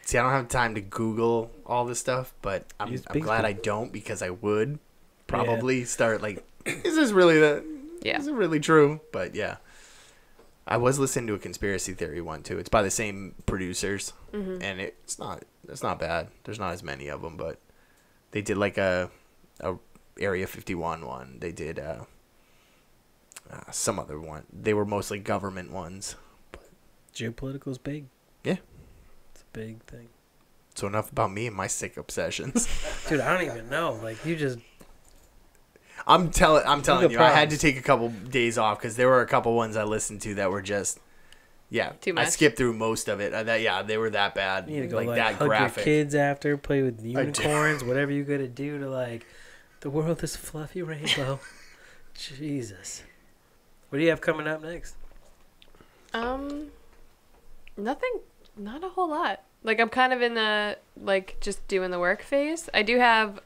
See, I don't have time to Google all this stuff, but I'm glad I don't, because I would probably start is this really is it really true? But yeah, I was listening to a conspiracy theory one too. It's by the same producers, and it's not bad. There's not as many of them, but they did a Area 51 one. They did some other one. They were mostly government ones. But geopolitical's big. Yeah, it's a big thing. So enough about me and my sick obsessions. Dude, I don't even know. You just. I'm telling you, I had to take a couple days off because there were a couple ones I listened to that were just, too much. I skipped through most of it. They were that bad. You need to go that hug graphic. Your kids after, play with unicorns, whatever you got to do to the world is a fluffy rainbow. Jesus, what do you have coming up next? Nothing. Not a whole lot. I'm kind of in the just doing the work phase. I do have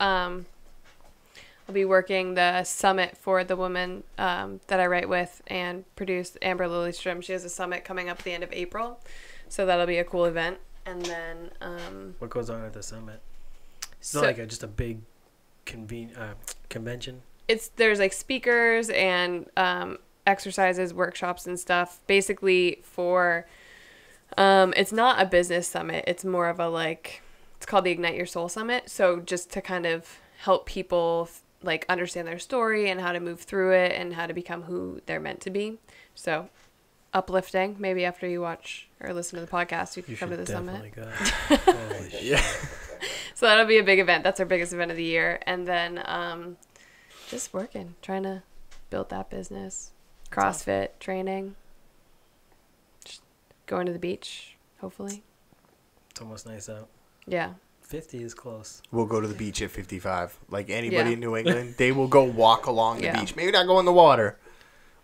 I'll be working the summit for the woman that I write with and produce, Amber Lillystrom. She has a summit coming up at the end of April, so that'll be a cool event. And then what goes on at the summit? It's not just a big convention. There's speakers and exercises, workshops, and stuff. Basically for it's not a business summit. It's more of it's called the Ignite Your Soul Summit. So just to kind of help people understand their story and how to move through it and how to become who they're meant to be. So uplifting. Maybe after you watch or listen to the podcast, you can come to the summit. Yeah. So that'll be a big event. That's our biggest event of the year. And then just working, trying to build that business. CrossFit training. Just going to the beach, hopefully. It's almost nice out. Yeah. 50 is close. We'll go to the beach at 55. Like anybody Yeah. in New England, they will go walk along the beach. Maybe not go in the water,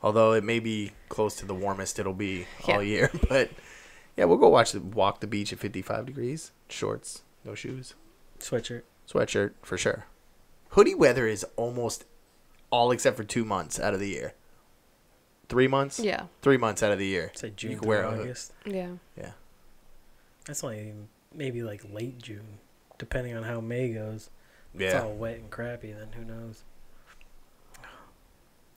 although it may be close to the warmest it'll be all year. But yeah, we'll go walk the beach at 55 degrees. Shorts, no shoes. Sweatshirt, for sure. Hoodie weather is almost all except for 2 months out of the year. 3 months? Yeah. 3 months out of the year. Say June you can through wear a August. Yeah. Yeah. That's only maybe like late June, depending on how May goes. Yeah. It's all wet and crappy, then who knows?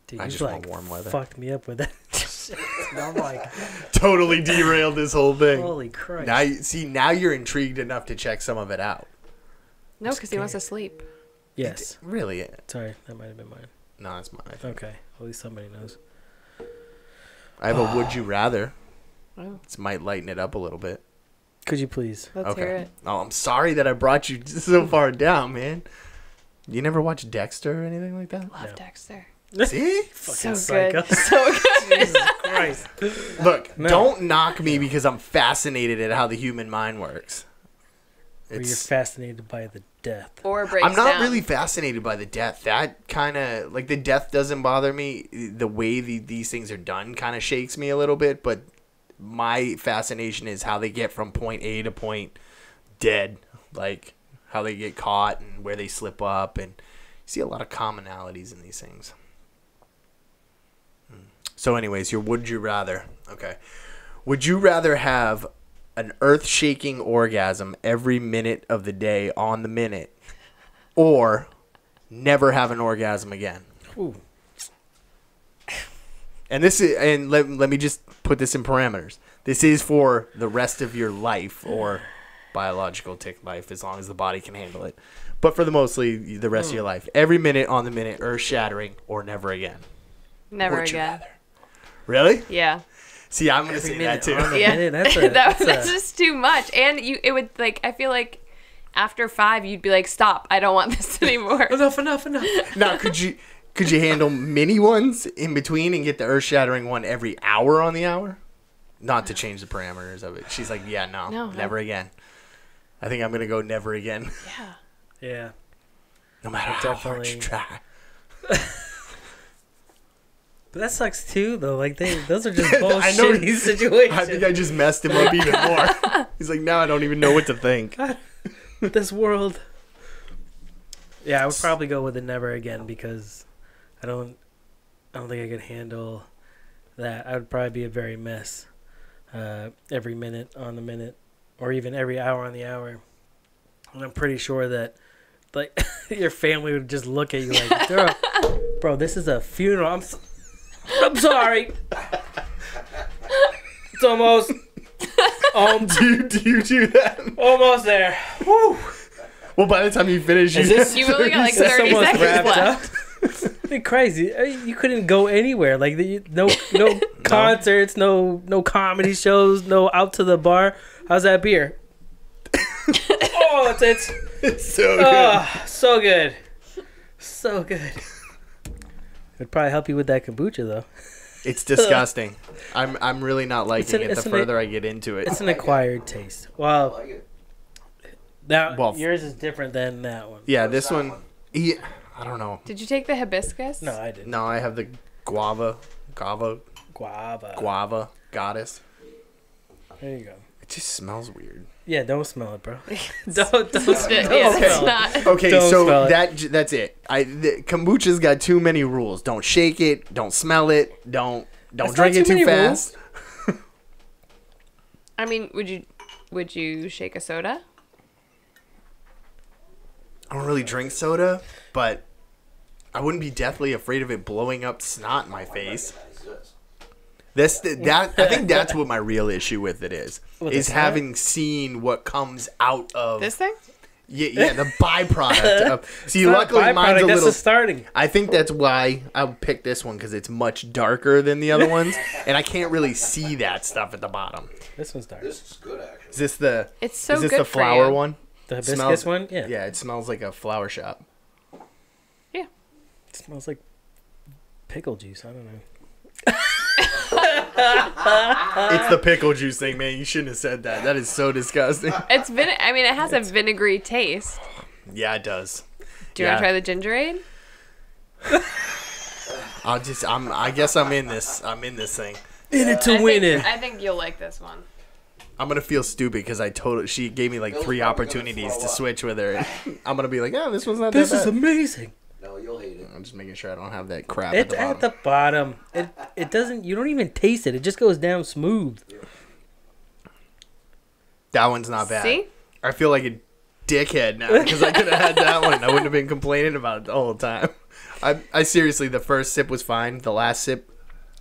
Dude, I you just want warm weather. Fucked me up with that shit. And I'm like, Totally derailed this whole thing. holy Christ. Now you're intrigued enough to check some of it out. No, because he wants to sleep. Yes. Really? Sorry, that might have been mine. No, it's mine. I think. Okay, at least somebody knows. I have a would you rather. Oh, This might lighten it up a little bit. Could you please? let's hear it. Oh, I'm sorry that I brought you so far down, man. You never watch Dexter or anything like that? Love No. Dexter. See? Fucking So psycho. good. So good. Jesus Christ. Look, No. don't knock me because I'm fascinated at how the human mind works. Or you're It's, fascinated by the death. Or breaks I'm not down. really fascinated by the death. That kind of, like, the death doesn't bother me. The way these things are done kind of shakes me a little bit, but my fascination is how they get from point A to point dead. Like, how they get caught and where they slip up. And you see a lot of commonalities in these things. So anyways, your would you rather. Okay. Would you rather have an earth-shaking orgasm every minute of the day on the minute, or never have an orgasm again? Ooh. And this is, and let me just put this in parameters. This is for the rest of your life, or biological tick life, as long as the body can handle it. But for mostly the rest of your life, every minute on the minute, earth-shattering, or never again. Never Would you again. rather? Really? Yeah. See, I'm gonna say that too. Yeah. Minute, that's That's just too much. And it would, like, I feel like after 5, you'd be like, stop. I don't want this anymore. enough. Now, could you handle mini ones in between and get the earth-shattering one every hour on the hour? Not to change the parameters of it. She's like, yeah, no, never again. I think I'm gonna go never again. Yeah. Yeah. No matter how hard you try. But that sucks too, though. Like those are just I know. bullshitty situations. I think I just messed him up even more. He's like, now I don't even know what to think. This world. Yeah, I would probably go with the never again because I don't think I could handle that. I would probably be a very mess. Every minute on the minute, or even every hour on the hour. And I'm pretty sure that, like, your family would just look at you like, bro, this is a funeral. I'm sorry. It's almost. Do you do that? Almost there. Whew. Well, by the time you finish, You only got like 30 seconds left. It'd be crazy. You couldn't go anywhere. Like no concerts, no comedy shows, no out to the bar. How's that beer? Oh, it's so good. so good, so good. It'd probably help you with that kombucha though. It's disgusting. I'm really not liking it the further I get into it. It's an acquired taste. Well, yours is different than that one. Yeah, this one. I don't know. Did you take the hibiscus? No, I didn't. No, I have the guava goddess. There you go. It just smells weird. Yeah, don't smell it, bro. Don't smell it's it. not. Okay, Don't so smell it. that's it. The kombucha's got too many rules. Don't shake it. Don't smell it. Don't That's drink not it too too many fast. I mean, would you shake a soda? I don't really drink soda, but I wouldn't be deathly afraid of it blowing up snot in my face. I think that's what my real issue with it is having seen what comes out of This thing? Yeah, the byproduct of. See, luckily mine's a that's little. starting. I think that's why I would pick this one because it's much darker than the other ones, and I can't really see that stuff at the bottom. This one's dark. This is good, actually. Is this the? It's so Is this good the for flower you. one? The hibiscus Smells- one? Yeah. Yeah, it smells like a flower shop. Yeah. It smells like pickle juice. I don't know. It's the pickle juice thing, man. You shouldn't have said that. That is so disgusting. It's I mean, it has a vinegary taste. Yeah, it does. Do you want to try the gingerade? I guess I'm in this. I'm in this thing. In it to win it. I think you'll like this one. I'm gonna feel stupid because she gave me like 3 opportunities to switch with her. I'm gonna be like, yeah, this one's not that bad. This is amazing. No, you'll hate it. I'm just making sure I don't have that crap It's at the at the bottom. It doesn't. You don't even taste it. It just goes down smooth. That one's not bad. See? I feel like a dickhead now because I could have had that one. I wouldn't have been complaining about it the whole time. I seriously, the first sip was fine. The last sip,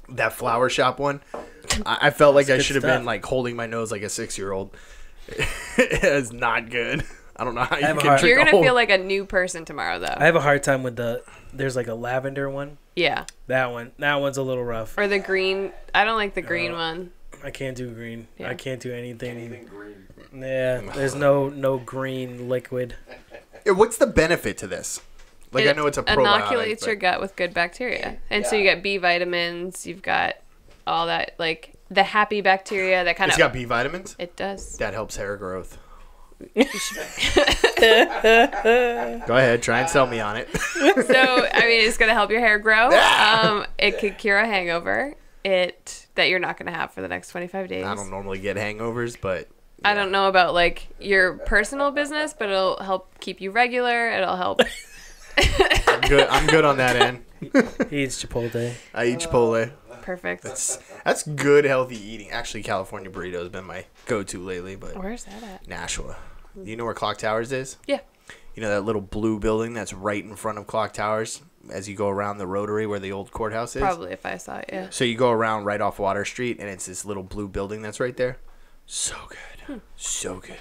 that flower shop one, I felt like I should have been like holding my nose like a 6-year-old. It's not good. I don't know how you can drink. You're gonna feel like a new person tomorrow, though. I have a hard time with there's like a lavender one. Yeah. That one's a little rough. Or the green. I don't like the green one. I can't do green. Yeah. I can't do anything. Green. Yeah, there's no green liquid. What's the benefit to this? Like, I know it's a probiotic. Inoculates your gut with good bacteria. And so you get B vitamins. You've got all that, like, the happy bacteria that kind It's got B vitamins? It does. That helps hair growth. Go ahead, try and sell me on it. So, I mean, it's going to help your hair grow. It could cure a hangover that you're not going to have for the next 25 days. I don't normally get hangovers, but... I don't know about, like, your personal business, but it'll help keep you regular. It'll help... I'm good on that end. He eats Chipotle. I eat Chipotle. Perfect. That's good, healthy eating. Actually, California burrito has been my go-to lately, but Where's that at? Nashua. You know where Clock Towers is? Yeah. You know that little blue building that's right in front of Clock Towers as you go around the rotary where the old courthouse is? Probably if I saw it, yeah. So you go around right off Water Street, and it's this little blue building that's right there. So good. So good.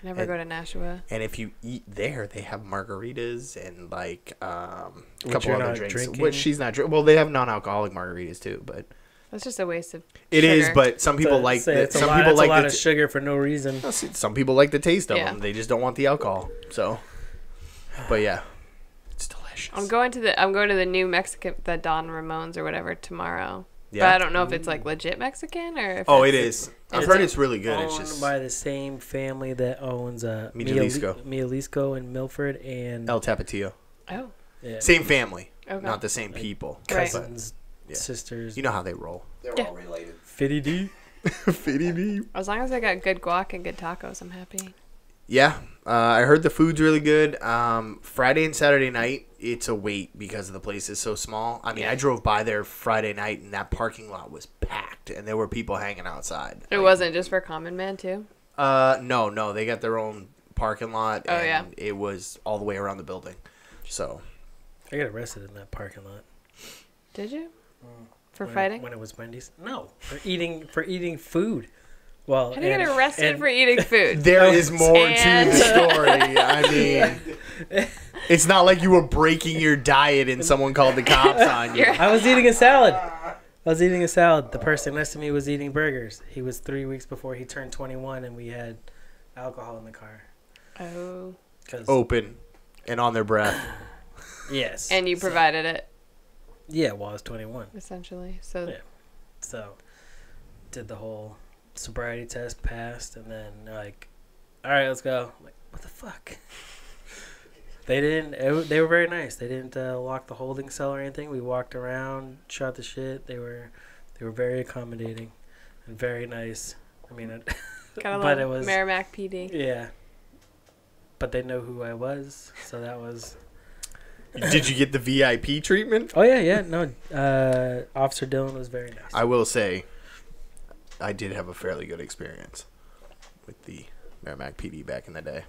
I never go to Nashua. And if you eat there, they have margaritas and like a Which couple you're other not drinks. drinking? Which she's not drinking. Well, they have non-alcoholic margaritas too, but That's just a waste of it sugar. is. But some people like it's some a lot, people it's like a lot the of sugar for no reason. some people like the taste of Yeah. them. They just don't want the alcohol. So, but yeah, it's delicious. I'm going to the new Mexican, the Don Ramon's or whatever tomorrow. Yeah. But I don't know if it's like legit Mexican or if Oh, it's, it is. I've heard it's really good. It's Owned just by the same family that owns Mijalisco. Mijalisco in Milford and El Tapatio. Oh. yeah, Same family, Okay. not the same people. Right. cousins, Yeah. sisters. You know how they roll. They're Yeah. all related. Fitty D. Fitty me. As long as I got good guac and good tacos, I'm happy. Yeah, I heard the food's really good. Friday and Saturday night, it's a wait because the place is so small. I mean, I drove by there Friday night, and that parking lot was packed, and there were people hanging outside. It wasn't just for Common Man, too? No, they got their own parking lot, Oh, and yeah. it was all the way around the building. So, I got arrested in that parking lot. Did you? For When- fighting? when it was Wendy's. No, for eating food. Well, How do you get arrested for eating food? there is more And- to the story. I mean, it's not like you were breaking your diet and someone called the cops on you. I was eating a salad. The person next to me was eating burgers. He was 3 weeks before he turned 21, and we had alcohol in the car. Oh. Open and on their breath. Yes. And you provided it, Yeah, well, I was 21. essentially. So Yeah. So, did the whole sobriety test, passed, and then like, all right, let's go. I'm like, what the fuck? They didn't. They were very nice. They didn't lock the holding cell or anything. We walked around, shot the shit. They were very accommodating and very nice. I mean, kind of but like it was Merrimack PD. yeah. But they know who I was, so that was. Did you get the VIP treatment? Oh yeah. No, Officer Dillon was very nice. I will say, I did have a fairly good experience with the Merrimack PD back in the day.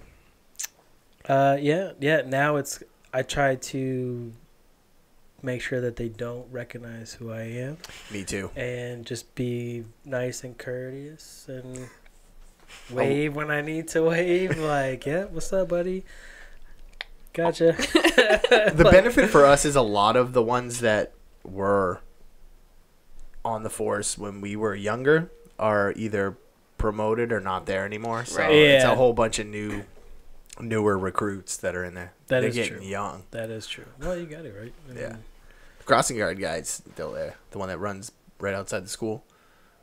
Yeah. Now I try to make sure that they don't recognize who I am, Me too. and just be nice and courteous and wave when I need to wave. Like, yeah, what's up, buddy? Gotcha. The benefit for us is a lot of the ones that were on the force when we were younger are either promoted or not there anymore. So Right. it's Yeah. a whole bunch of newer recruits that are in there. That They're is getting true. young. That is true. Well, you got it right. I mean, Yeah. The crossing guard guy's still there. The one that runs right outside the school.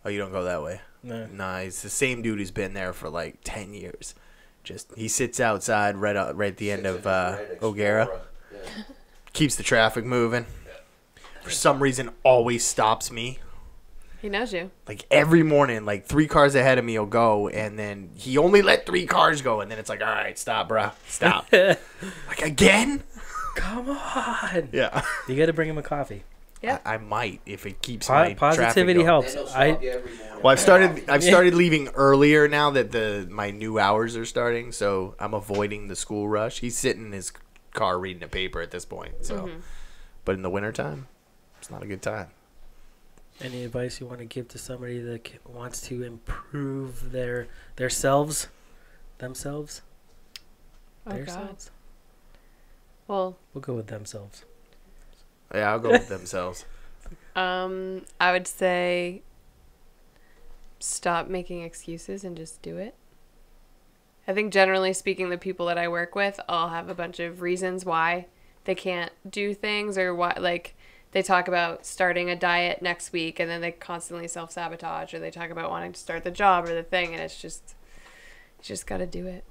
Oh, you don't go that way? No. Nah, he's the same dude who's been there for like 10 years. Just he sits outside right at the end of O'Gara. Yeah. Keeps the traffic moving. For some reason, always stops me. He knows you. Like every morning, like 3 cars ahead of me will go, and then he only let 3 cars go, and then it's like, all right, stop, bro, stop. Like again? Come on. Yeah. You got to bring him a coffee. Yeah. I might if it keeps my positivity traffic helps. Well, I've started leaving earlier now that my new hours are starting, so I'm avoiding the school rush. He's sitting in his car reading a paper at this point. So, but in the wintertime, it's not a good time. Any advice you want to give to somebody that wants to improve themselves? Oh God. Well, we'll go with themselves. Yeah, I'll go with themselves. I would say stop making excuses and just do it. I think generally speaking, the people that I work with all have a bunch of reasons why they can't do things, or why, like, they talk about starting a diet next week and then they constantly self-sabotage, or they talk about wanting to start the job or the thing, and it's just, you just got to do it.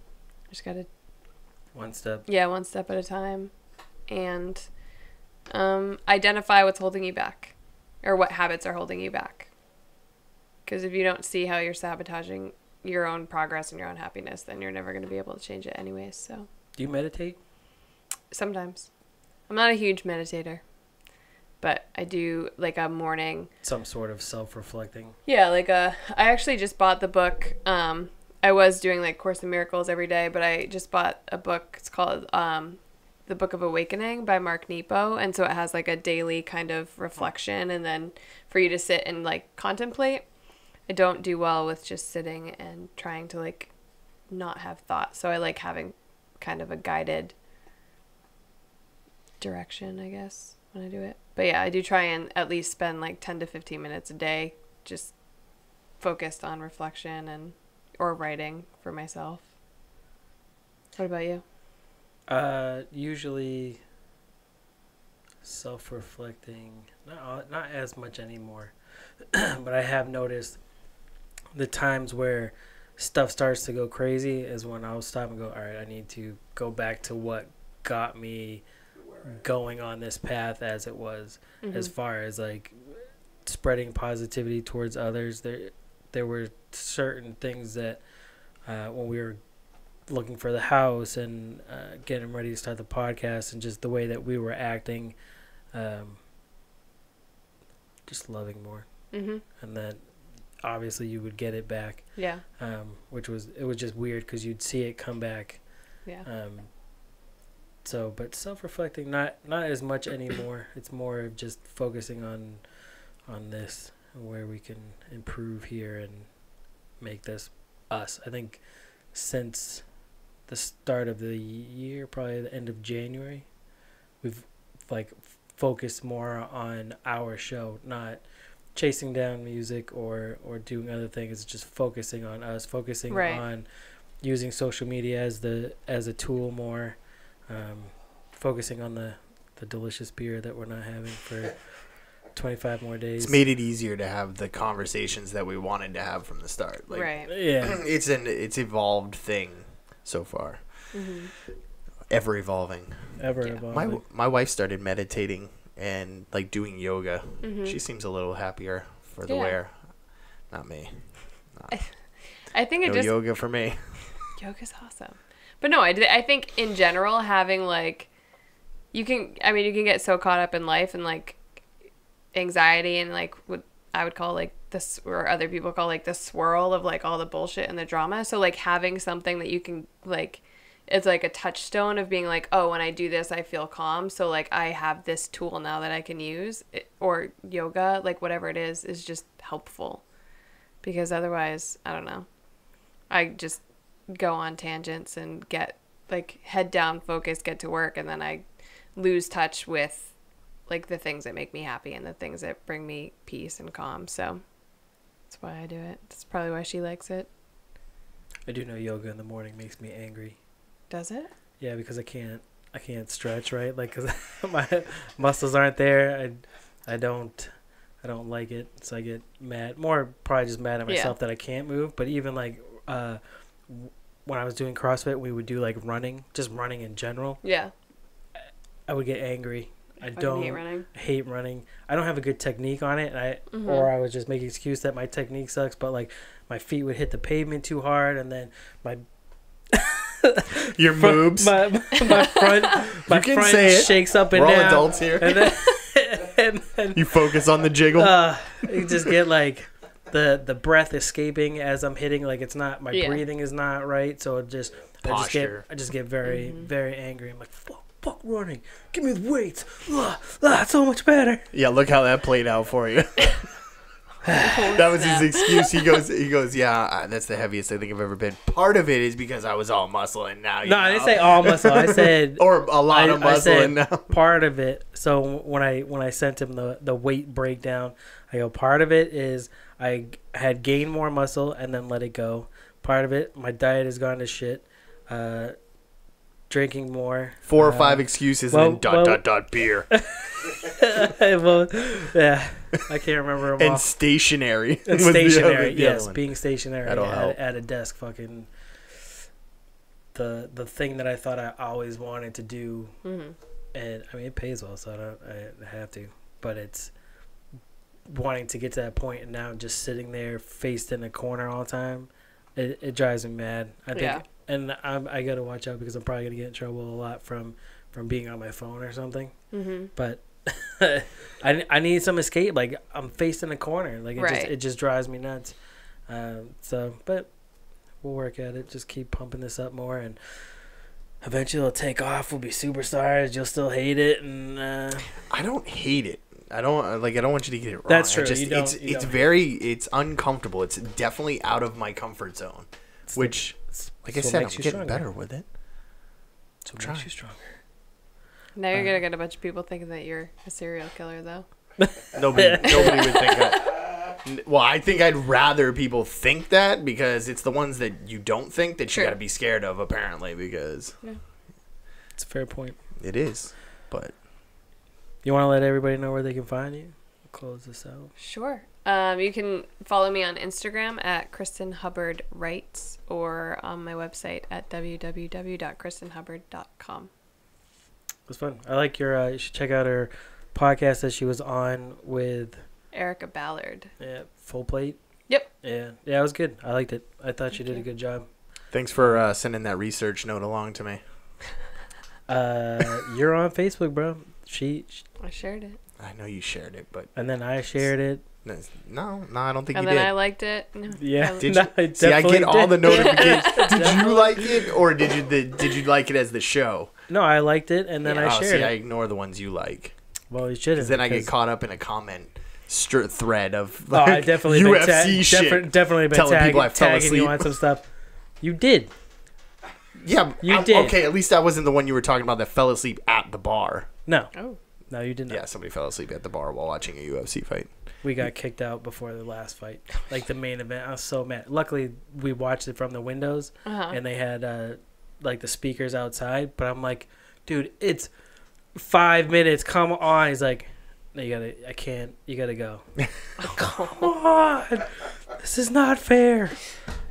You just got to... One step. Yeah, one step at a time. And identify what's holding you back, or what habits are holding you back. Because if you don't see how you're sabotaging your own progress and your own happiness, then you're never going to be able to change it anyways. So, do you meditate? Sometimes. I'm not a huge meditator, but I do like a morning. Some sort of self-reflecting. Yeah, I actually just bought the book. I was doing like Course in Miracles every day, but I just bought a book. It's called The Book of Awakening by Mark Nepo. And so it has like a daily kind of reflection, and then for you to sit and like contemplate. I don't do well with just sitting and trying to like not have thoughts. So I like having kind of a guided direction, I guess, when I do it. But yeah, I do try and at least spend like 10 to 15 minutes a day just focused on reflection or writing for myself. What about you? Usually self-reflecting, not as much anymore. But I have noticed the times where stuff starts to go crazy is when I'll stop and go, all right, I need to go back to what got me going on this path as it was, as far as like spreading positivity towards others. There were certain things that when we were looking for the house and getting ready to start the podcast, and just the way that we were acting, just loving more. And then obviously you would get it back. Yeah. It was just weird because you'd see it come back. Yeah. So, but self-reflecting, not as much anymore. It's more of just focusing on this and where we can improve here and make this us. I think since the start of the year, probably the end of January, we've like focused more on our show, not chasing down music or doing other things. It's just focusing on us, focusing on using social media as a tool more, focusing on the delicious beer that we're not having for 25 more days. It's made it easier to have the conversations that we wanted to have from the start. Like, right. Yeah. It's evolved thing so far. Ever evolving. Evolving. My wife started meditating and like doing yoga. She seems a little happier for the wear. Not me. I think no yoga for me. Yoga's awesome. But no, I think in general having like you can get so caught up in life and like anxiety and like what I would call like this, or other people call like the swirl of like all the bullshit and the drama. So like having something that you can like, it's like a touchstone of being like, oh, when I do this, I feel calm. So like I have this tool now that I can use, or yoga, like whatever it is just helpful, because otherwise, I don't know, I just go on tangents and get like head down focused, get to work, and then I lose touch with like the things that make me happy and the things that bring me peace and calm. So that's why I do it. That's probably why she likes it. I do know yoga in the morning makes me angry. Does it? Yeah, because I can't stretch, right? Like, cause my muscles aren't there. I I don't like it, so I get mad. More probably just mad at myself that I can't move. But even like when I was doing CrossFit, we would do like running, just running in general. Yeah. I would get angry. I hate running. I don't have a good technique on it, and or I would just make an excuse that my technique sucks. But like my feet would hit the pavement too hard, and then my your moves, my front shakes up and We're down. We're all adults here. And then you focus on the jiggle. You just get like the breath escaping as I'm hitting. Like it's not my breathing is not right, so I just get very very angry. I'm like fuck running. Give me the weights. It's so much better. Yeah, look how that played out for you. That was his excuse. He goes, yeah, that's the heaviest I think I've ever been. Part of it is because I was all muscle and now you know. I didn't say all muscle. I said or a lot of muscle and now part of it. So when I sent him the weight breakdown, I go, part of it is I had gained more muscle and then let it go. Part of it, my diet has gone to shit. Drinking more. 4 or 5 excuses and then ... beer. Well, yeah, I can't remember them all. And stationary. And stationary, yes, being stationary help. At a desk, fucking the thing that I thought I always wanted to do, and I mean it pays well, so I have to, but it's wanting to get to that point, and now just sitting there faced in a corner all the time, it drives me mad. I think, and I got to watch out because I'm probably gonna get in trouble a lot from being on my phone or something. But I need some escape. Like I'm faced in a corner. Like it just drives me nuts. But we'll work at it. Just keep pumping this up more, and eventually it'll take off. We'll be superstars. You'll still hate it, and I don't hate it. I don't want you to get it wrong. That's true. It's uncomfortable. It's definitely out of my comfort zone. Which, like I said, I'm getting better with it. So it makes you stronger. Now you're gonna get a bunch of people thinking that you're a serial killer, though. Nobody would think that. Well, I think I'd rather people think that because it's the ones that you don't think that you got to be scared of, apparently, because it's a fair point. It is, but you want to let everybody know where they can find you? We'll close this out. Sure. You can follow me on Instagram at Kristen Hubbard Writes or on my website at www.kristenhubbard.com. It was fun. I like your. You should check out her podcast that she was on with Erica Ballard. Yeah, Full Plate. Yep. Yeah, it was good. I liked it. I thought she did a good job. Thanks for sending that research note along to me. You're on Facebook, bro. I shared it. I know you shared it, but and then I shared it. No, I don't think you did. And then I liked it. No, yeah, did you? See, I get all the notifications. Did you like it, or did you like it as the show? No, I liked it, and then I shared it. I ignore the ones you like. Well, you shouldn't. Because then I get caught up in a comment thread of I definitely UFC shit. Definitely been tagging you on some stuff. You did. Yeah, you did. Okay, at least that wasn't the one you were talking about that fell asleep at the bar. No. Oh. No, you did not. Yeah, somebody fell asleep at the bar while watching a UFC fight. We got kicked out before the last fight, like the main event. I was so mad. Luckily, we watched it from the windows, and they had like the speakers outside. But I'm like, dude, it's 5 minutes. Come on. He's like, no, I can't. You gotta go. Come on. This is not fair.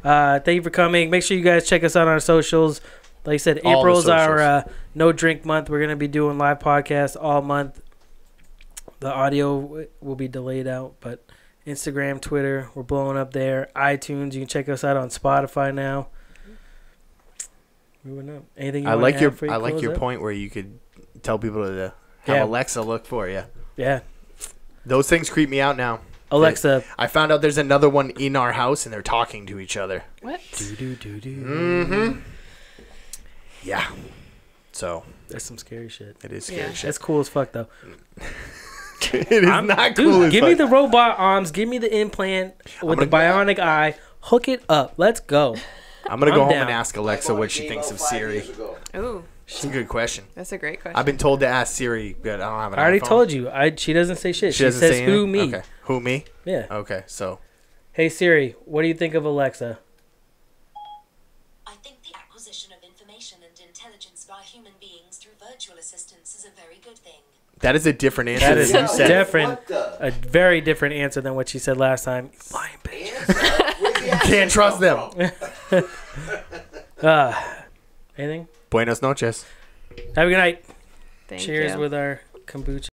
Thank you for coming. Make sure you guys check us out on our socials. Like I said, April's our no drink month. We're gonna be doing live podcasts all month. The audio will be delayed out, but Instagram, Twitter, we're blowing up there. iTunes, you can check us out on Spotify now. Moving up. Anything you I like your point where you could tell people to have Alexa look for you. Yeah. Those things creep me out now. Alexa. I found out there's another one in our house and they're talking to each other. What? Mm-hmm. Yeah. So. That's some scary shit. It is scary shit. That's cool as fuck, though. It is not cool as give fuck. me the robot arms. Give me the implant with the bionic eye. Hook it up. Let's go. I'm going to go home and ask Alexa what she thinks of Siri. Ooh. It's a good question. That's a great question. I've been told to ask Siri, but I don't have an iPhone. I already told you. She doesn't say shit. She says, who, me? Okay. Who, me? Yeah. Okay, so. Hey, Siri, what do you think of Alexa? I think the acquisition of information and intelligence by human beings through virtual assistants is a very good thing. That is a different answer That than is you said. different. A very different answer than what she said last time. Lying bitch. Can't trust them. Anything? Buenos noches. Have a good night. Thank Cheers you. with our kombucha.